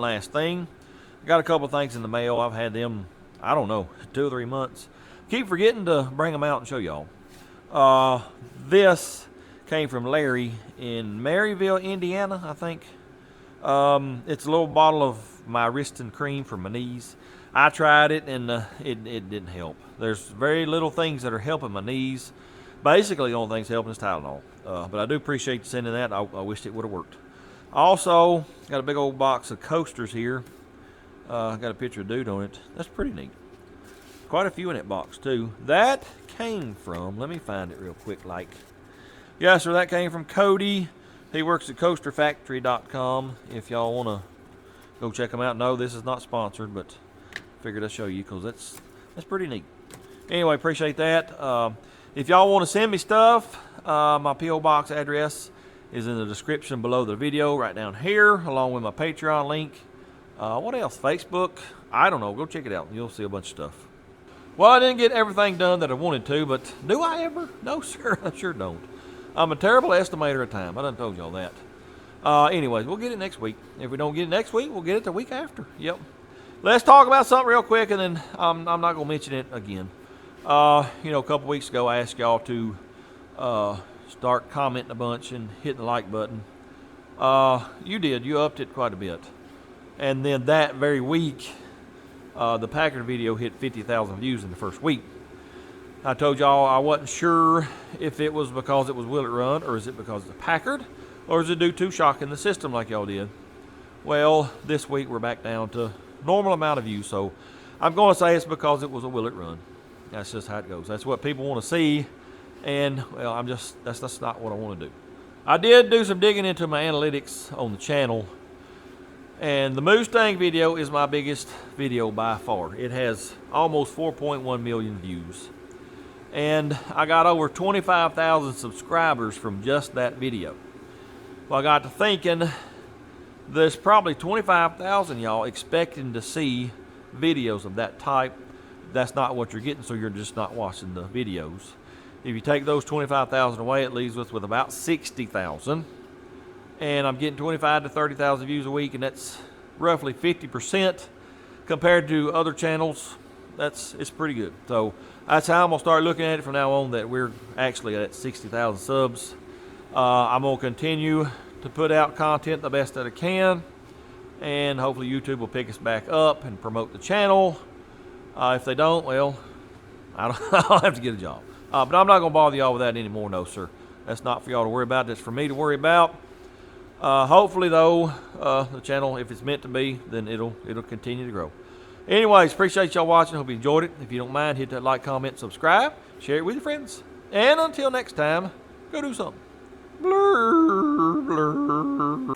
last thing. Got a couple things in the mail. I've had them, I don't know, 2 or 3 months. Keep forgetting to bring them out and show y'all. This came from Larry in Maryville, Indiana, I think. It's a little bottle of my Riston cream for my knees. I tried it, and it didn't help. There's very little things that are helping my knees. Basically, the only thing's helping is Tylenol. But I do appreciate you sending that. I wished it would have worked. Also, got a big old box of coasters here. Got a picture of dude on it. That's pretty neat. Quite a few in that box, too. That came from, let me find it real quick, yeah, sir, that came from Cody. He works at coasterfactory.com. If y'all want to go check him out. No, this is not sponsored, but figured I'd show you because that's pretty neat. Anyway, appreciate that. If y'all want to send me stuff, my P.O. Box address is in the description below the video right down here, along with my Patreon link. What else? Facebook? I don't know. Go check it out. You'll see a bunch of stuff. Well, I didn't get everything done that I wanted to, but do I ever? No, sir. I sure don't. I'm a terrible estimator of time. I done told y'all that. Anyways, we'll get it next week. If we don't get it next week, we'll get it the week after. Yep. Let's talk about something real quick, and then I'm not going to mention it again. A couple weeks ago, I asked y'all to start commenting a bunch and hitting the like button. You did. You upped it quite a bit. And then that very week, the Packard video hit 50,000 views in the first week. I told y'all I wasn't sure if it was because it was Will It Run, or is it because it's a Packard, or is it due to shocking the system like y'all did? Well, this week we're back down to normal amount of views, so I'm going to say it's because it was a Will It Run. That's just how it goes. That's what people want to see, and well, that's not what I want to do. I did do some digging into my analytics on the channel, and the Mustang video is my biggest video by far. It has almost 4.1 million views. And I got over 25,000 subscribers from just that video. Well, I got to thinking, there's probably 25,000 y'all expecting to see videos of that type. That's not what you're getting, so you're just not watching the videos. If you take those 25,000 away, it leaves us with about 60,000. And I'm getting 25 to 30,000 views a week, and that's roughly 50% compared to other channels it's pretty good. So that's how I'm gonna start looking at it from now on, that we're actually at 60,000 subs. I'm gonna continue to put out content the best that I can, and hopefully YouTube will pick us back up and promote the channel. If they don't, well, I'll have to get a job. But I'm not gonna bother y'all with that anymore, no sir. That's not for y'all to worry about, that's for me to worry about. Hopefully though, the channel, if it's meant to be, then it'll continue to grow. Anyways, appreciate y'all watching. Hope you enjoyed it. If you don't mind, hit that like, comment, subscribe, share it with your friends. And until next time, go do something. Blur, blur.